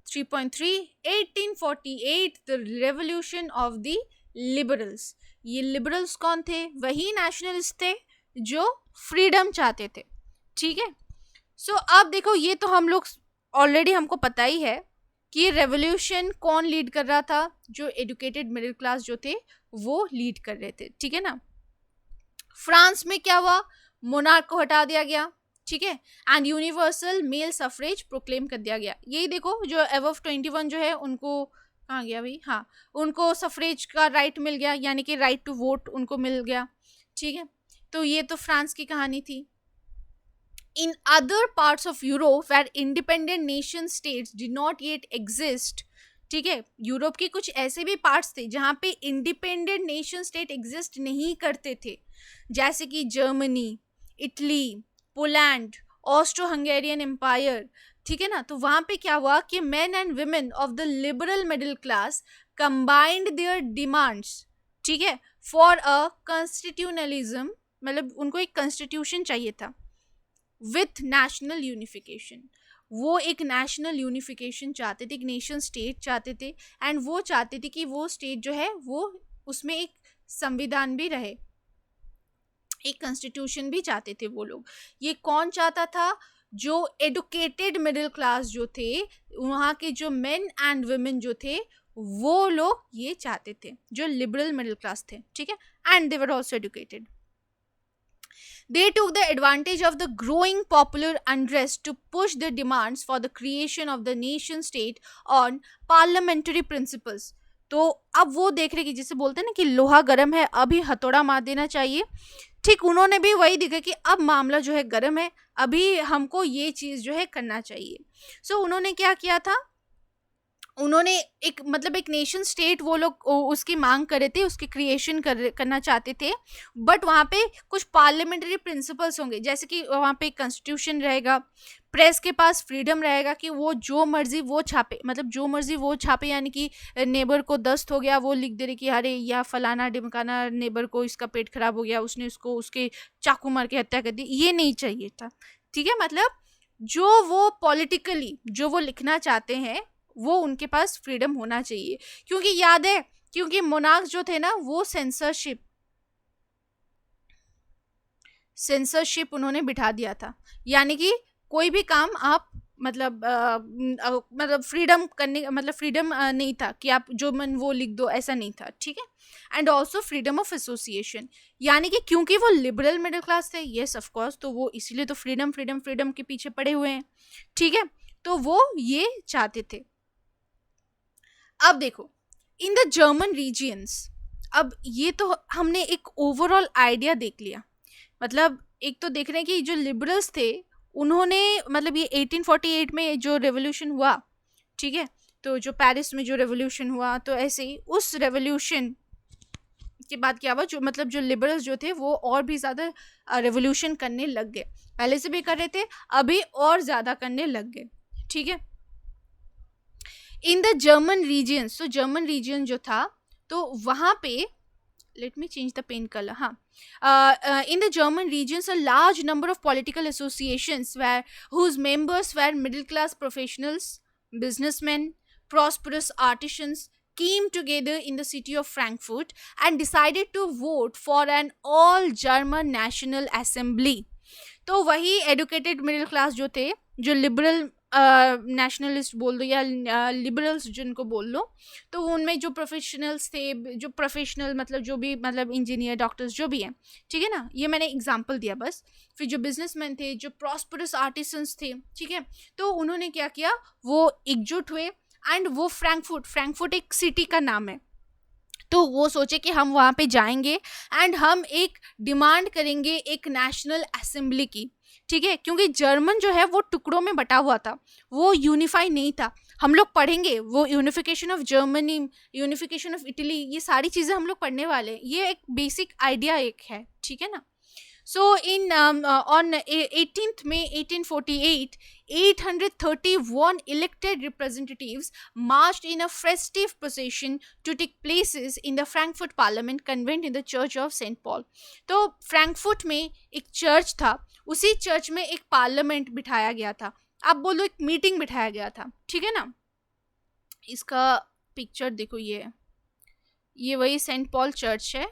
3.3 1848 the revolution of the liberals. ये लिबरल्स कौन थे, वही नेशनलिस्ट थे जो फ्रीडम चाहते थे, ठीक है। सो अब देखो ये तो हम लोग ऑलरेडी हमको पता ही है कि रेवोल्यूशन कौन लीड कर रहा था, जो एजुकेटेड मिडिल क्लास जो थे वो लीड कर रहे थे, ठीक है ना। फ्रांस में क्या हुआ, मोनार्क को हटा दिया गया, ठीक है, and universal male suffrage proclaim कर दिया गया। यही देखो जो अबव 21 जो है उनको कहाँ गया भाई, हाँ उनको सफरेज का राइट मिल गया, यानी कि राइट टू वोट उनको मिल गया, ठीक है। तो ये तो फ्रांस की कहानी थी। In other parts of Europe where independent nation states did not yet exist, ठीक है, यूरोप की कुछ ऐसे भी पार्ट्स थे जहाँ पे इंडिपेंडेंट नेशन स्टेट एग्जिस्ट नहीं करते थे, जैसे कि Germany, Italy, Poland, Austro Hungarian empire. ठीक है ना, तो वहां पे क्या हुआ कि men and women of the liberal middle class combined their demands, ठीक है, फॉर अ कॉन्स्टिट्यूशनलिज्म, मतलब उनको एक कॉन्स्टिट्यूशन चाहिए था विथ नेशनल यूनिफिकेशन। वो एक नेशनल यूनिफिकेशन चाहते थे, एक नेशन स्टेट चाहते थे, एंड वो चाहते थे कि वो स्टेट जो है वो उसमें एक संविधान भी रहे, एक कॉन्स्टिट्यूशन भी चाहते थे वो लोग। ये कौन चाहता था? जो एडुकेटेड मिडिल क्लास जो थे, वहाँ के जो मेन एंड वुमेन जो थे, वो लोग ये चाहते थे, जो लिबरल मिडिल क्लास थे। ठीक है, and they were also educated. They took the advantage of the growing popular unrest to push their demands for the creation of the nation state on parliamentary principles. तो अब वो देख रहे कि जिसे बोलते हैं ना कि लोहा गर्म है, अभी हथौड़ा मार देना चाहिए। ठीक उन्होंने भी वही देखा कि अब मामला जो है गर्म है, अभी हमको ये चीज़ जो है करना चाहिए। सो उन्होंने क्या किया था, उन्होंने एक मतलब एक नेशन स्टेट वो लोग उसकी मांग कर रहे थे, उसकी क्रिएशन करना चाहते थे, बट वहाँ पे कुछ पार्लियामेंट्री प्रिंसिपल्स होंगे, जैसे कि वहाँ पे कॉन्स्टिट्यूशन रहेगा, प्रेस के पास फ्रीडम रहेगा कि वो जो मर्जी वो छापे, मतलब जो मर्जी वो छापे, यानी कि नेबर को दस्त हो गया, वो लिख दे रहे कि अरे यह फलाना ढिमकाना नेबर को इसका पेट खराब हो गया, उसने उसको उसके चाकू मार के हत्या कर दी, ये नहीं चाहिए था। ठीक है, मतलब जो वो पॉलिटिकली जो वो लिखना चाहते हैं वो उनके पास फ्रीडम होना चाहिए, क्योंकि याद है, क्योंकि मोनार्क जो थे ना वो सेंसरशिप उन्होंने बिठा दिया था, यानी कि कोई भी काम आप मतलब फ्रीडम करने, मतलब फ्रीडम नहीं था कि आप जो मन वो लिख दो, ऐसा नहीं था। ठीक है, and also freedom of association, यानी कि क्योंकि वो लिबरल मिडिल क्लास थे, यस ऑफ कोर्स, तो वो इसीलिए तो फ्रीडम फ्रीडम फ्रीडम के पीछे पड़े हुए हैं। ठीक है, तो वो ये चाहते थे। अब देखो, इन द जर्मन रीजियंस, अब ये तो हमने एक ओवरऑल आइडिया देख लिया, मतलब एक तो देख रहे हैं कि जो लिबरल्स थे उन्होंने, मतलब ये 1848 में जो रेवोल्यूशन हुआ, ठीक है, तो जो पेरिस में जो रेवोल्यूशन हुआ, तो ऐसे ही उस रेवोल्यूशन के बाद क्या हुआ, जो मतलब जो लिबरल्स जो थे वो और भी ज़्यादा रेवोल्यूशन करने लग गए, पहले से भी कर रहे थे, अभी और ज़्यादा करने लग गए। ठीक है, in the German region, so German region जो था, तो वहाँ पे let me change the pen color, in the German regions a large number of political associations whose members were middle class professionals, businessmen, prosperous artisans came together in the city of Frankfurt and decided to vote for an all German national assembly. तो वही educated middle class जो थे, जो liberal nationalist बोल दो या liberals जिनको बोल लो, तो उनमें जो प्रोफेशनल्स थे, जो प्रोफेशनल मतलब जो भी मतलब इंजीनियर डॉक्टर्स जो भी हैं, ठीक है ना, ये मैंने एग्जांपल दिया बस। फिर जो बिजनेसमैन थे, जो प्रॉस्परस आर्टिसंस थे, ठीक है, तो उन्होंने क्या किया, वो एकजुट हुए, एंड वो फ्रैंकफर्ट एक सिटी का नाम है, तो वो सोचे कि हम वहाँ पे जाएंगे एंड हम एक डिमांड करेंगे एक नेशनल असेंबली की। ठीक है, क्योंकि जर्मन जो है वो टुकड़ों में बटा हुआ था, वो यूनिफाई नहीं था। हम लोग पढ़ेंगे वो unification of Germany, unification of Italy, ये सारी चीज़ें हम लोग पढ़ने वाले हैं, ये एक बेसिक आइडिया एक है। ठीक है ना, so on 18th May 1848, 831 elected representatives marched in a festive procession to take places in the Frankfurt Parliament convent in the Church of St. Paul. तो फ्रैंकफर्ट में एक चर्च था, उसी चर्च में एक पार्लियामेंट बिठाया गया था, आप बोलो एक मीटिंग बिठाया गया था। ठीक है ना, इसका पिक्चर देखो, ये वही सेंट पॉल चर्च है,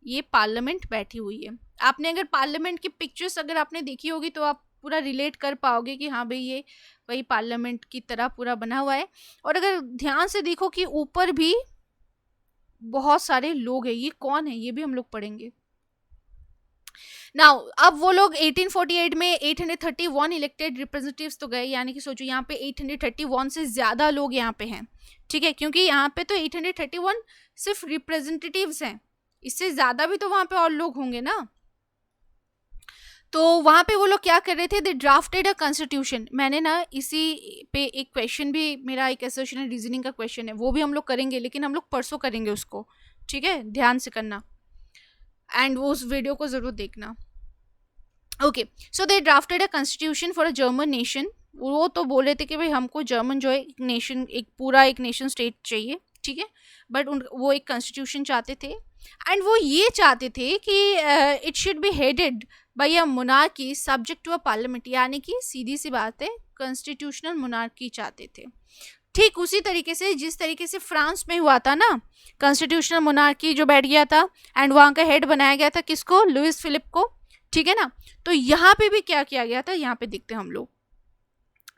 ये पार्लियामेंट बैठी हुई है। आपने अगर पार्लियामेंट की पिक्चर्स अगर आपने देखी होगी तो आप पूरा रिलेट कर पाओगे कि हाँ भाई ये वही पार्लियामेंट की तरह पूरा बना हुआ है। और अगर ध्यान से देखो कि ऊपर भी बहुत सारे लोग हैं, ये कौन है ये भी हम लोग पढ़ेंगे। नाउ अब वो लोग 1848 में 831 इलेक्टेड रिप्रेजेंटेटिव्स तो गए, यानी कि सोचो यहाँ पे 831 से ज़्यादा लोग यहाँ पे हैं। ठीक है, क्योंकि यहाँ पे तो 831 सिर्फ रिप्रेजेंटेटिव्स हैं, इससे ज़्यादा भी तो वहाँ पे और लोग होंगे ना। तो वहाँ पे वो लोग क्या कर रहे थे, दे ड्राफ्टेड अ कॉन्स्टिट्यूशन। मैंने ना इसी पे एक क्वेश्चन भी, मेरा एक एसोसिएशन रीजनिंग का क्वेश्चन है, वो भी हम लोग करेंगे, लेकिन हम लोग परसों करेंगे उसको, ठीक है, ध्यान से करना, एंड वो उस वीडियो को ज़रूर देखना। Okay, so they drafted a constitution for a German nation. वो तो बोल रहे थे कि भाई हमको जर्मन जो है एक नेशन, एक पूरा एक नेशन स्टेट चाहिए, ठीक है, बट वो एक कॉन्स्टिट्यूशन चाहते थे, एंड वो ये चाहते थे कि it should be headed by a monarchy subject to a parliament, यानी कि सीधी सी बात है, कॉन्स्टिट्यूशनल मोनार्की चाहते थे। ठीक उसी तरीके से जिस तरीके से फ्रांस में हुआ था ना, कॉन्स्टिट्यूशनल मोनार्की जो बैठ गया था, एंड वहाँ का हेड बनाया गया था किसको, लुइस फिलिप को, ठीक है ना। तो यहाँ पे भी क्या किया गया था, यहाँ पे देखते हैं हम लोग,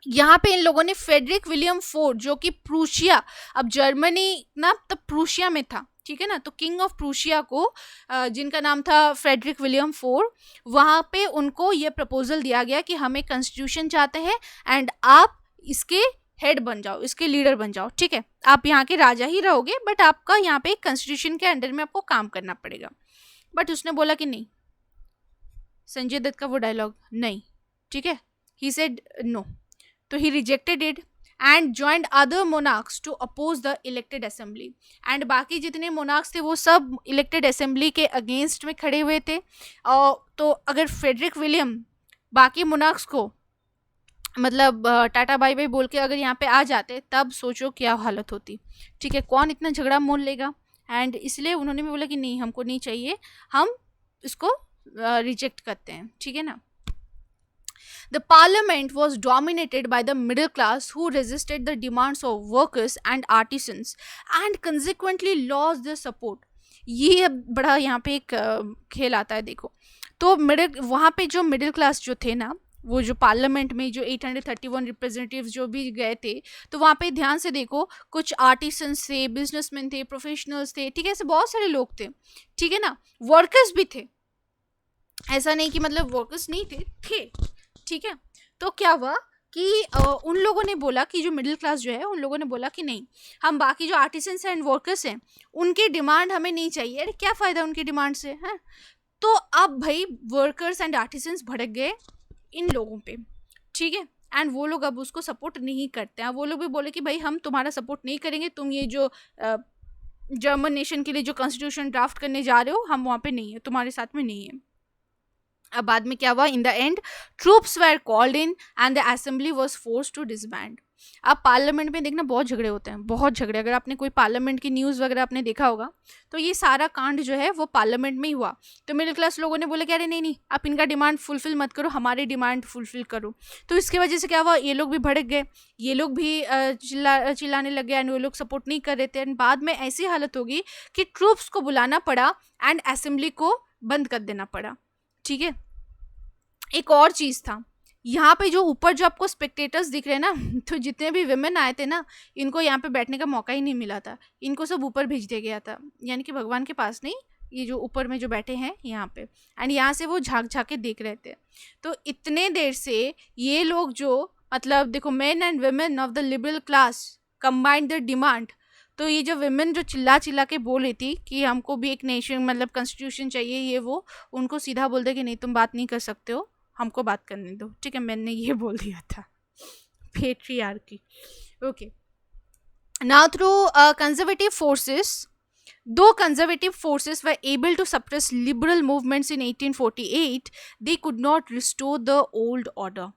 यहाँ पे इन लोगों ने फेडरिक विलियम फोर्ड, जो कि प्रूशिया, अब जर्मनी ना तब प्रूशिया में था, ठीक है ना, तो किंग ऑफ प्रूशिया को जिनका नाम था फ्रेडरिक विलियम फोर्ड, वहाँ पे उनको ये प्रपोजल दिया गया कि हम एक कॉन्स्टिट्यूशन चाहते हैं एंड आप इसके हेड बन जाओ, इसके लीडर बन जाओ, ठीक है, आप यहाँ के राजा ही रहोगे, बट आपका यहाँ पे कॉन्स्टिट्यूशन के अंडर में आपको काम करना पड़ेगा। बट उसने बोला कि नहीं, संजय दत्त का वो डायलॉग नहीं, ठीक है, ही सेड नो, तो he rejected it and joined other monarchs to oppose the elected assembly, and बाकी जितने मोनार्क्स थे वो सब इलेक्टेड असेंबली के अगेंस्ट में खड़े हुए थे। तो अगर फ्रेडरिक विलियम बाकी मोनार्क्स को मतलब टाटा बाई बाई बोल के अगर यहाँ पे आ जाते, तब सोचो क्या हालत होती, ठीक है, कौन इतना झगड़ा मोल लेगा। एंड इसलिए उन्होंने भी बोला कि नहीं, हमको नहीं चाहिए, हम इसको रिजेक्ट करते हैं, ठीक है ना। The parliament was dominated by the middle class who resisted the demands of workers and artisans and consequently lost their support. ये बड़ा यहाँ पे एक खेल आता है, देखो, तो मिडिल, वहाँ पे जो मिडिल क्लास जो थे ना, वो जो पार्लियामेंट में जो 831 रिप्रेजेंटेटिव्स जो भी गए थे, तो वहाँ पे ध्यान से देखो, कुछ आर्टिसंस थे, बिजनेसमैन थे, प्रोफेशनल्स थे, ठीक है, ऐसे बहुत सारे लोग थे, ठीक है ना, वर्कर्स भी थे, ऐसा नहीं कि मतलब वर्कर्स नहीं थे, ठीक है। तो क्या हुआ कि उन लोगों ने बोला कि जो मिडिल क्लास जो है, उन लोगों ने बोला कि नहीं, हम बाकी जो आर्टिसंस एंड वर्कर्स हैं उनकी डिमांड हमें नहीं चाहिए, अरे क्या फ़ायदा उनकी डिमांड से, हैं। तो अब भाई वर्कर्स एंड आर्टिसंस भड़क गए इन लोगों पे, ठीक है, एंड वो लोग अब उसको सपोर्ट नहीं करते हैं। वो लोग भी बोले कि भाई हम तुम्हारा सपोर्ट नहीं करेंगे, तुम ये जो जर्मन नेशन के लिए जो कॉन्स्टिट्यूशन ड्राफ्ट करने जा रहे हो, हम वहाँ पे नहीं है, तुम्हारे साथ में नहीं है। अब बाद में क्या हुआ, in the end troops were called in and the assembly was forced to disband. अब पार्लियामेंट में देखना बहुत झगड़े होते हैं, बहुत झगड़े, अगर आपने कोई पार्लियामेंट की न्यूज़ वगैरह आपने देखा होगा, तो ये सारा कांड जो है वो पार्लियामेंट में ही हुआ। तो मिडिल क्लास लोगों ने बोले कि अरे नहीं नहीं, आप इनका डिमांड फुलफिल मत करो, हमारी डिमांड फुलफिल करो। तो इसकी वजह से क्या हुआ, ये लोग भी भड़क गए, ये लोग भी चिल्लाने लग गए, एंड वो लोग सपोर्ट नहीं कर रहे थे, एंड बाद में ऐसी हालत होगी कि ट्रूप्स को बुलाना पड़ा एंड असेंबली को बंद कर देना पड़ा, ठीक है। एक और चीज़ था, यहाँ पे जो ऊपर जो आपको स्पेक्टेटर्स दिख रहे हैं ना, तो जितने भी विमेन आए थे ना, इनको यहाँ पे बैठने का मौका ही नहीं मिला था, इनको सब ऊपर भेज दिया गया था, यानी कि भगवान के पास नहीं, ये जो ऊपर में जो बैठे हैं यहाँ पे, एंड यहाँ से वो झाँक झाँक के देख रहे थे। तो इतने देर से ये लोग जो, मतलब देखो, main and women of the liberal class combined the demand, तो ये जो विमेन जो चिल्ला चिल्ला के बोल रही थी कि हमको भी एक नेशन मतलब कॉन्स्टिट्यूशन चाहिए, ये वो, उनको सीधा बोल दे कि नहीं, तुम बात नहीं कर सकते हो, हमको बात करने दो, ठीक है, मैंने ये बोल दिया था, patriarchy. Okay, now through conservative forces, though conservative forces were able to suppress liberal movements in 1848, they could not restore the old order.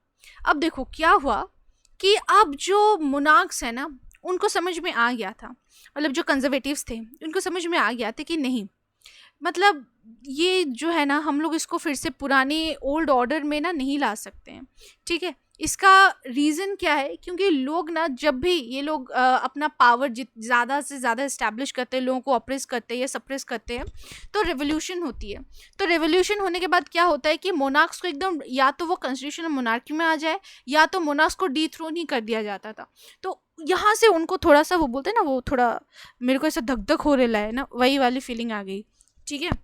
अब देखो क्या हुआ कि अब जो मोनार्क्स है ना, उनको समझ में आ गया था, मतलब जो कंजर्वेटिव्स थे उनको समझ में आ गया था कि नहीं, मतलब ये जो है ना, हम लोग इसको फिर से पुराने ओल्ड ऑर्डर में ना नहीं ला सकते हैं, ठीक है। इसका रीज़न क्या है, क्योंकि लोग ना, जब भी ये लोग अपना पावर ज़्यादा से ज़्यादा इस्टेब्लिश करते हैं, लोगों को अप्रेस करते हैं या सप्रेस करते हैं, तो रेवोल्यूशन होती है। तो रेवोल्यूशन होने के बाद क्या होता है कि मोनार्क्स को एकदम, या तो वो कॉन्स्टिट्यूशनल मोनार्की में आ जाए, या तो मोनार्क्स को डीथ्रोन ही कर दिया जाता था। तो यहाँ से उनको थोड़ा सा, वो बोलते हैं ना, वो थोड़ा मेरे को ऐसा धक धक हो रहा है ना, वही वाली फीलिंग आ गई, ठीक है।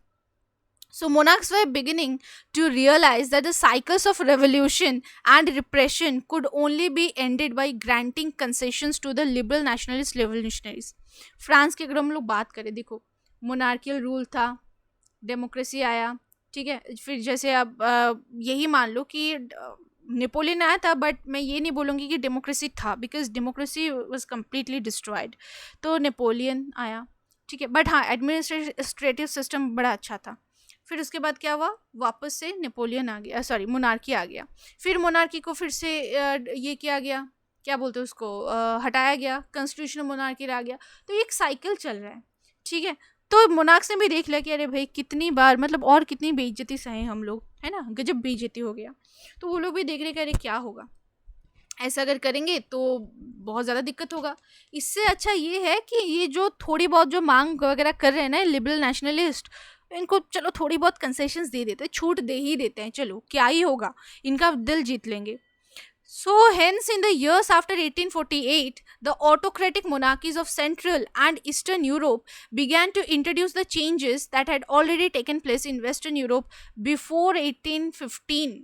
So monarchs were beginning to realize that the cycles of revolution and repression could only be ended by granting concessions to the liberal nationalist revolutionaries. France की अगर हम लोग बात करें, देखो, मोनार्कियल रूल था, डेमोक्रेसी आया, ठीक है, फिर जैसे अब यही मान लो कि नेपोलियन आया था, बट मैं ये नहीं बोलूँगी कि डेमोक्रेसी था, because democracy was completely destroyed. तो नेपोलियन आया, ठीक है, बट हाँ एडमिनिस्ट्रेटिव सिस्टम बड़ा अच्छा था। फिर उसके बाद क्या हुआ, वापस से नेपोलियन आ गया, सॉरी मोनार्की आ गया। फिर मोनार्की को फिर से ये किया गया, क्या बोलते हैं उसको, हटाया गया, कॉन्स्टिट्यूशनल मोनार्की आ गया। तो ये एक साइकिल चल रहा है, ठीक है। तो मोनार्क्स ने भी देख लिया कि अरे भाई कितनी बार, मतलब और कितनी बेइज्जती सहे हम लोग, है ना, गजब बेइज्जती हो गया। तो वो लोग भी देख रहे कि अरे क्या होगा, ऐसा अगर करेंगे तो बहुत ज़्यादा दिक्कत होगा। इससे अच्छा ये है कि ये जो थोड़ी बहुत जो मांग वगैरह कर रहे हैं ना लिबरल नेशनलिस्ट, इनको चलो थोड़ी बहुत कंसेशंस दे देते हैं, छूट दे ही देते हैं, चलो क्या ही होगा, इनका दिल जीत लेंगे। So, hence, in the years after 1848, the autocratic monarchies of Central and Eastern Europe began to introduce the changes that had already taken place in Western Europe before 1815.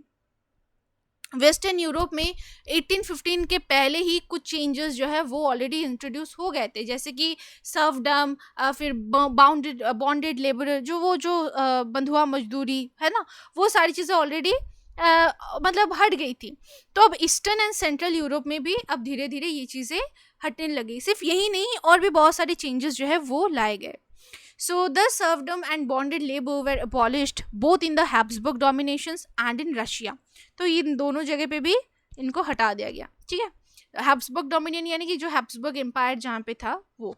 Western Europe में 1815 के पहले ही कुछ चेंजेस जो है वो already introduce हो गए थे, जैसे कि सर्वडम, फिर बॉन्डेड लेबर, जो बंधुआ मजदूरी है ना, वो सारी चीज़ें ऑलरेडी मतलब हट गई थी। तो अब ईस्टर्न एंड सेंट्रल यूरोप में भी अब धीरे धीरे ये चीज़ें हटने लगी। सिर्फ यही नहीं, और भी बहुत सारे चेंजेस जो है वो लाए गए। So the serfdom and bonded labor were abolished both in the Habsburg dominations and in Russia. तो इन दोनों जगह पे भी इनको हटा दिया गया, ठीक है। हैब्सबर्ग डोमिनियन यानी कि जो हैब्सबर्ग एम्पायर जहाँ पे था वो।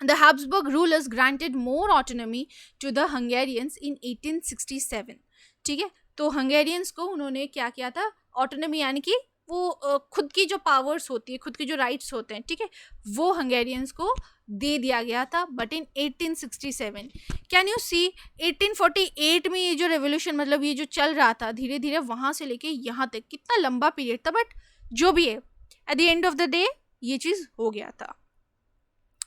The Habsburg rulers granted more autonomy to the Hungarians in 1867, ठीक है। तो हंगेरियंस को उन्होंने क्या किया था, ऑटोनॉमी यानी कि वो खुद की जो पावर्स होती है, खुद के जो राइट्स होते हैं, ठीक है, वो हंगेरियंस को दे दिया गया था, but in 1867। Can you see 1848 में ये जो रेवोल्यूशन, मतलब ये जो चल रहा था धीरे धीरे वहाँ से लेके यहाँ तक, कितना लंबा पीरियड था, बट जो भी है at the end of the day ये चीज़ हो गया था।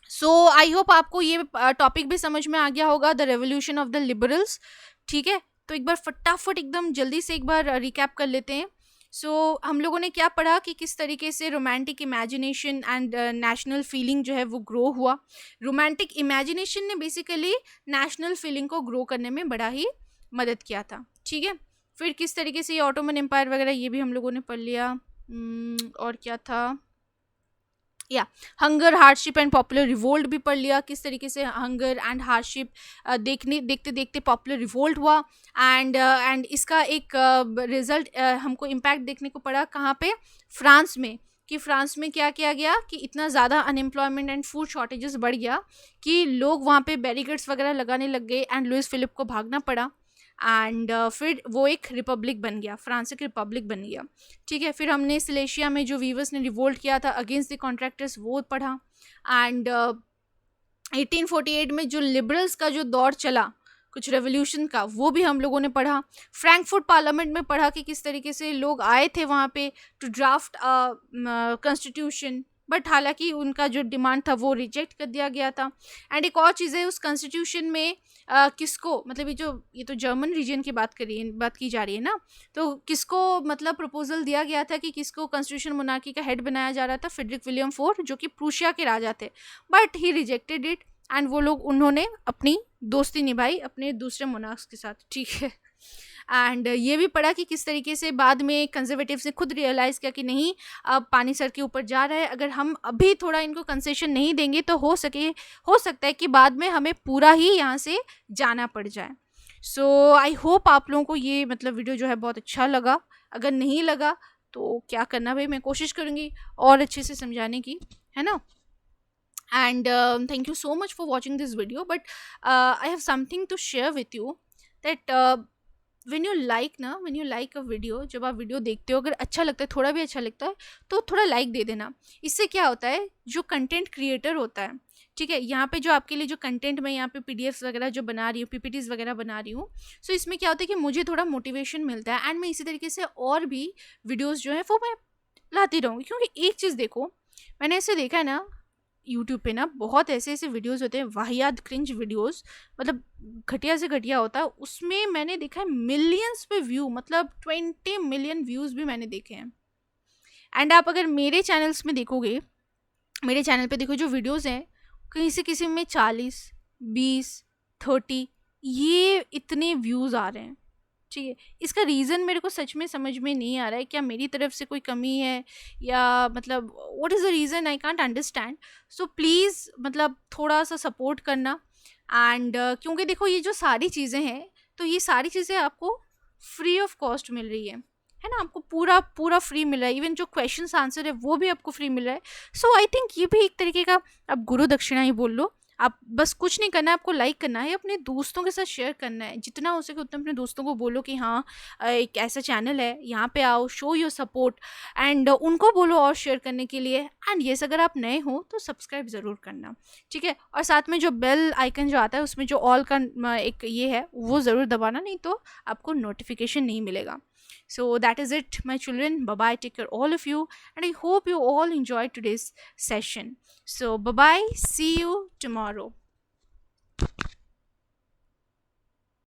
सो आई होप आपको ये टॉपिक भी समझ में आ गया होगा, the revolution of the liberals, ठीक है। तो एक बार फटाफट एकदम जल्दी से एक बार रिकैप कर लेते हैं। हम लोगों ने क्या पढ़ा कि किस तरीके से romantic imagination and national feeling जो है वो ग्रो हुआ। रोमांटिक इमेजिनेशन ने बेसिकली नेशनल फीलिंग को ग्रो करने में बड़ा ही मदद किया था, ठीक है। फिर किस तरीके से ये ऑटोमन एम्पायर वगैरह ये भी हम लोगों ने पढ़ लिया। और क्या था, hunger, hardship and popular revolt भी पढ़ लिया, किस तरीके से हंगर एंड हार्डशिप देखते देखते पॉपुलर रिवोल्ट हुआ, एंड इसका एक रिजल्ट हमको इम्पैक्ट देखने को पड़ा कहाँ पे, फ्रांस में। कि फ्रांस में क्या किया गया कि इतना ज़्यादा अनएम्प्लॉयमेंट एंड फूड शॉर्टेजेस बढ़ गया कि लोग वहाँ पे बैरिकेड्स वगैरह लगाने लग गए, एंड लुइस फिलिप को भागना पड़ा, एंड फिर वो एक रिपब्लिक बन गया, फ्रांस एक रिपब्लिक बन गया, ठीक है। फिर हमने सिलेशिया में जो वीवर्स ने रिवोल्ट किया था अगेंस्ट द कॉन्ट्रैक्टर्स वो पढ़ा, एंड 1848 में जो लिबरल्स का जो दौर चला कुछ रेवोल्यूशन का, वो भी हम लोगों ने पढ़ा। फ्रैंकफर्ट पार्लियामेंट में पढ़ा कि किस तरीके से लोग आए थे वहाँ पे टू ड्राफ्ट कॉन्स्टिट्यूशन, बट हालांकि उनका जो डिमांड था वो रिजेक्ट कर दिया गया था। एंड एक और चीज़ है, उस कॉन्स्टिट्यूशन में किसको, मतलब ये तो जर्मन रीजन की बात की जा रही है ना, तो किसको मतलब प्रपोजल दिया गया था कि किसको कॉन्स्टिट्यूशन मोनार्की का हेड बनाया जा रहा था, फ्रेडरिक विलियम फोर, जो कि प्रूशिया के राजा थे, but he rejected it, and वो लोग उन्होंने अपनी दोस्ती निभाई अपने दूसरे मोनार्क्स के साथ, ठीक है। एंड ये भी पढ़ा कि किस तरीके से बाद में कंजर्वेटिव्स ने खुद रियलाइज़ किया कि नहीं, अब पानी सर के ऊपर जा रहा है, अगर हम अभी थोड़ा इनको कंसेशन नहीं देंगे तो हो सकता है कि बाद में हमें पूरा ही यहाँ से जाना पड़ जाए। सो आई होप आप लोगों को ये मतलब वीडियो जो है बहुत अच्छा लगा। अगर नहीं लगा तो क्या करना भाई, मैं कोशिश करूँगी और अच्छे से समझाने की, है ना। And thank you so much for watching this video, but I have something to share with you that when you like a video, जब आप वीडियो देखते हो अगर अच्छा लगता है, थोड़ा भी अच्छा लगता है तो थोड़ा लाइक दे देना। इससे क्या होता है, जो कंटेंट क्रिएटर होता है, ठीक है, यहाँ पे जो आपके लिए जो कंटेंट मैं यहाँ पे पीडीएफ्स वगैरह जो बना रही हूँ, पीपीटीज वगैरह बना रही हूँ, सो इसमें क्या होता है कि मुझे थोड़ा मोटिवेशन मिलता है, एंड मैं इसी तरीके से और भी वीडियोज़ जो है वो मैं लाती रहूँगी। क्योंकि एक चीज़ देखो, मैंने ऐसे देखा है ना यूट्यूब पे ना, बहुत ऐसे वीडियोस होते हैं, वाहियात क्रिंज वीडियोस, मतलब घटिया से घटिया होता है, उसमें मैंने देखा है मिलियंस पे व्यू, मतलब 20 मिलियन व्यूज़ भी मैंने देखे हैं। एंड आप अगर मेरे चैनल्स में देखोगे, मेरे चैनल पे देखो जो वीडियोस हैं, कहीं से किसी में 40, 20, 30, ये इतने व्यूज़ आ रहे हैं, ठीक है। इसका रीज़न मेरे को सच में समझ में नहीं आ रहा है, क्या मेरी तरफ से कोई कमी है या मतलब what is the reason, I can't understand. So please मतलब थोड़ा सा सपोर्ट करना। एंड क्योंकि देखो ये जो सारी चीज़ें हैं, तो ये सारी चीज़ें आपको फ्री ऑफ कॉस्ट मिल रही है ना, आपको पूरा पूरा फ्री मिल रहा है। इवन जो क्वेश्चंस आंसर है वो भी आपको फ्री मिल रहा है। सो आई थिंक ये भी एक तरीके का आप गुरु दक्षिणा ही बोल लो। आप बस कुछ नहीं करना है, आपको लाइक करना है, अपने दोस्तों के साथ शेयर करना है, जितना हो सके उतना अपने दोस्तों को बोलो कि हाँ एक ऐसा चैनल है, यहाँ पे आओ, शो योर सपोर्ट। एंड उनको बोलो और शेयर करने के लिए। एंड येस, अगर आप नए हो तो सब्सक्राइब ज़रूर करना, ठीक है। और साथ में जो बेल आइकन जो आता है उसमें जो ऑल का एक ये है वो ज़रूर दबाना, नहीं तो आपको नोटिफिकेशन नहीं मिलेगा। So that is it, my children. Bye bye. Take care, all of you. And I hope you all enjoyed today's session. So bye bye. See you tomorrow.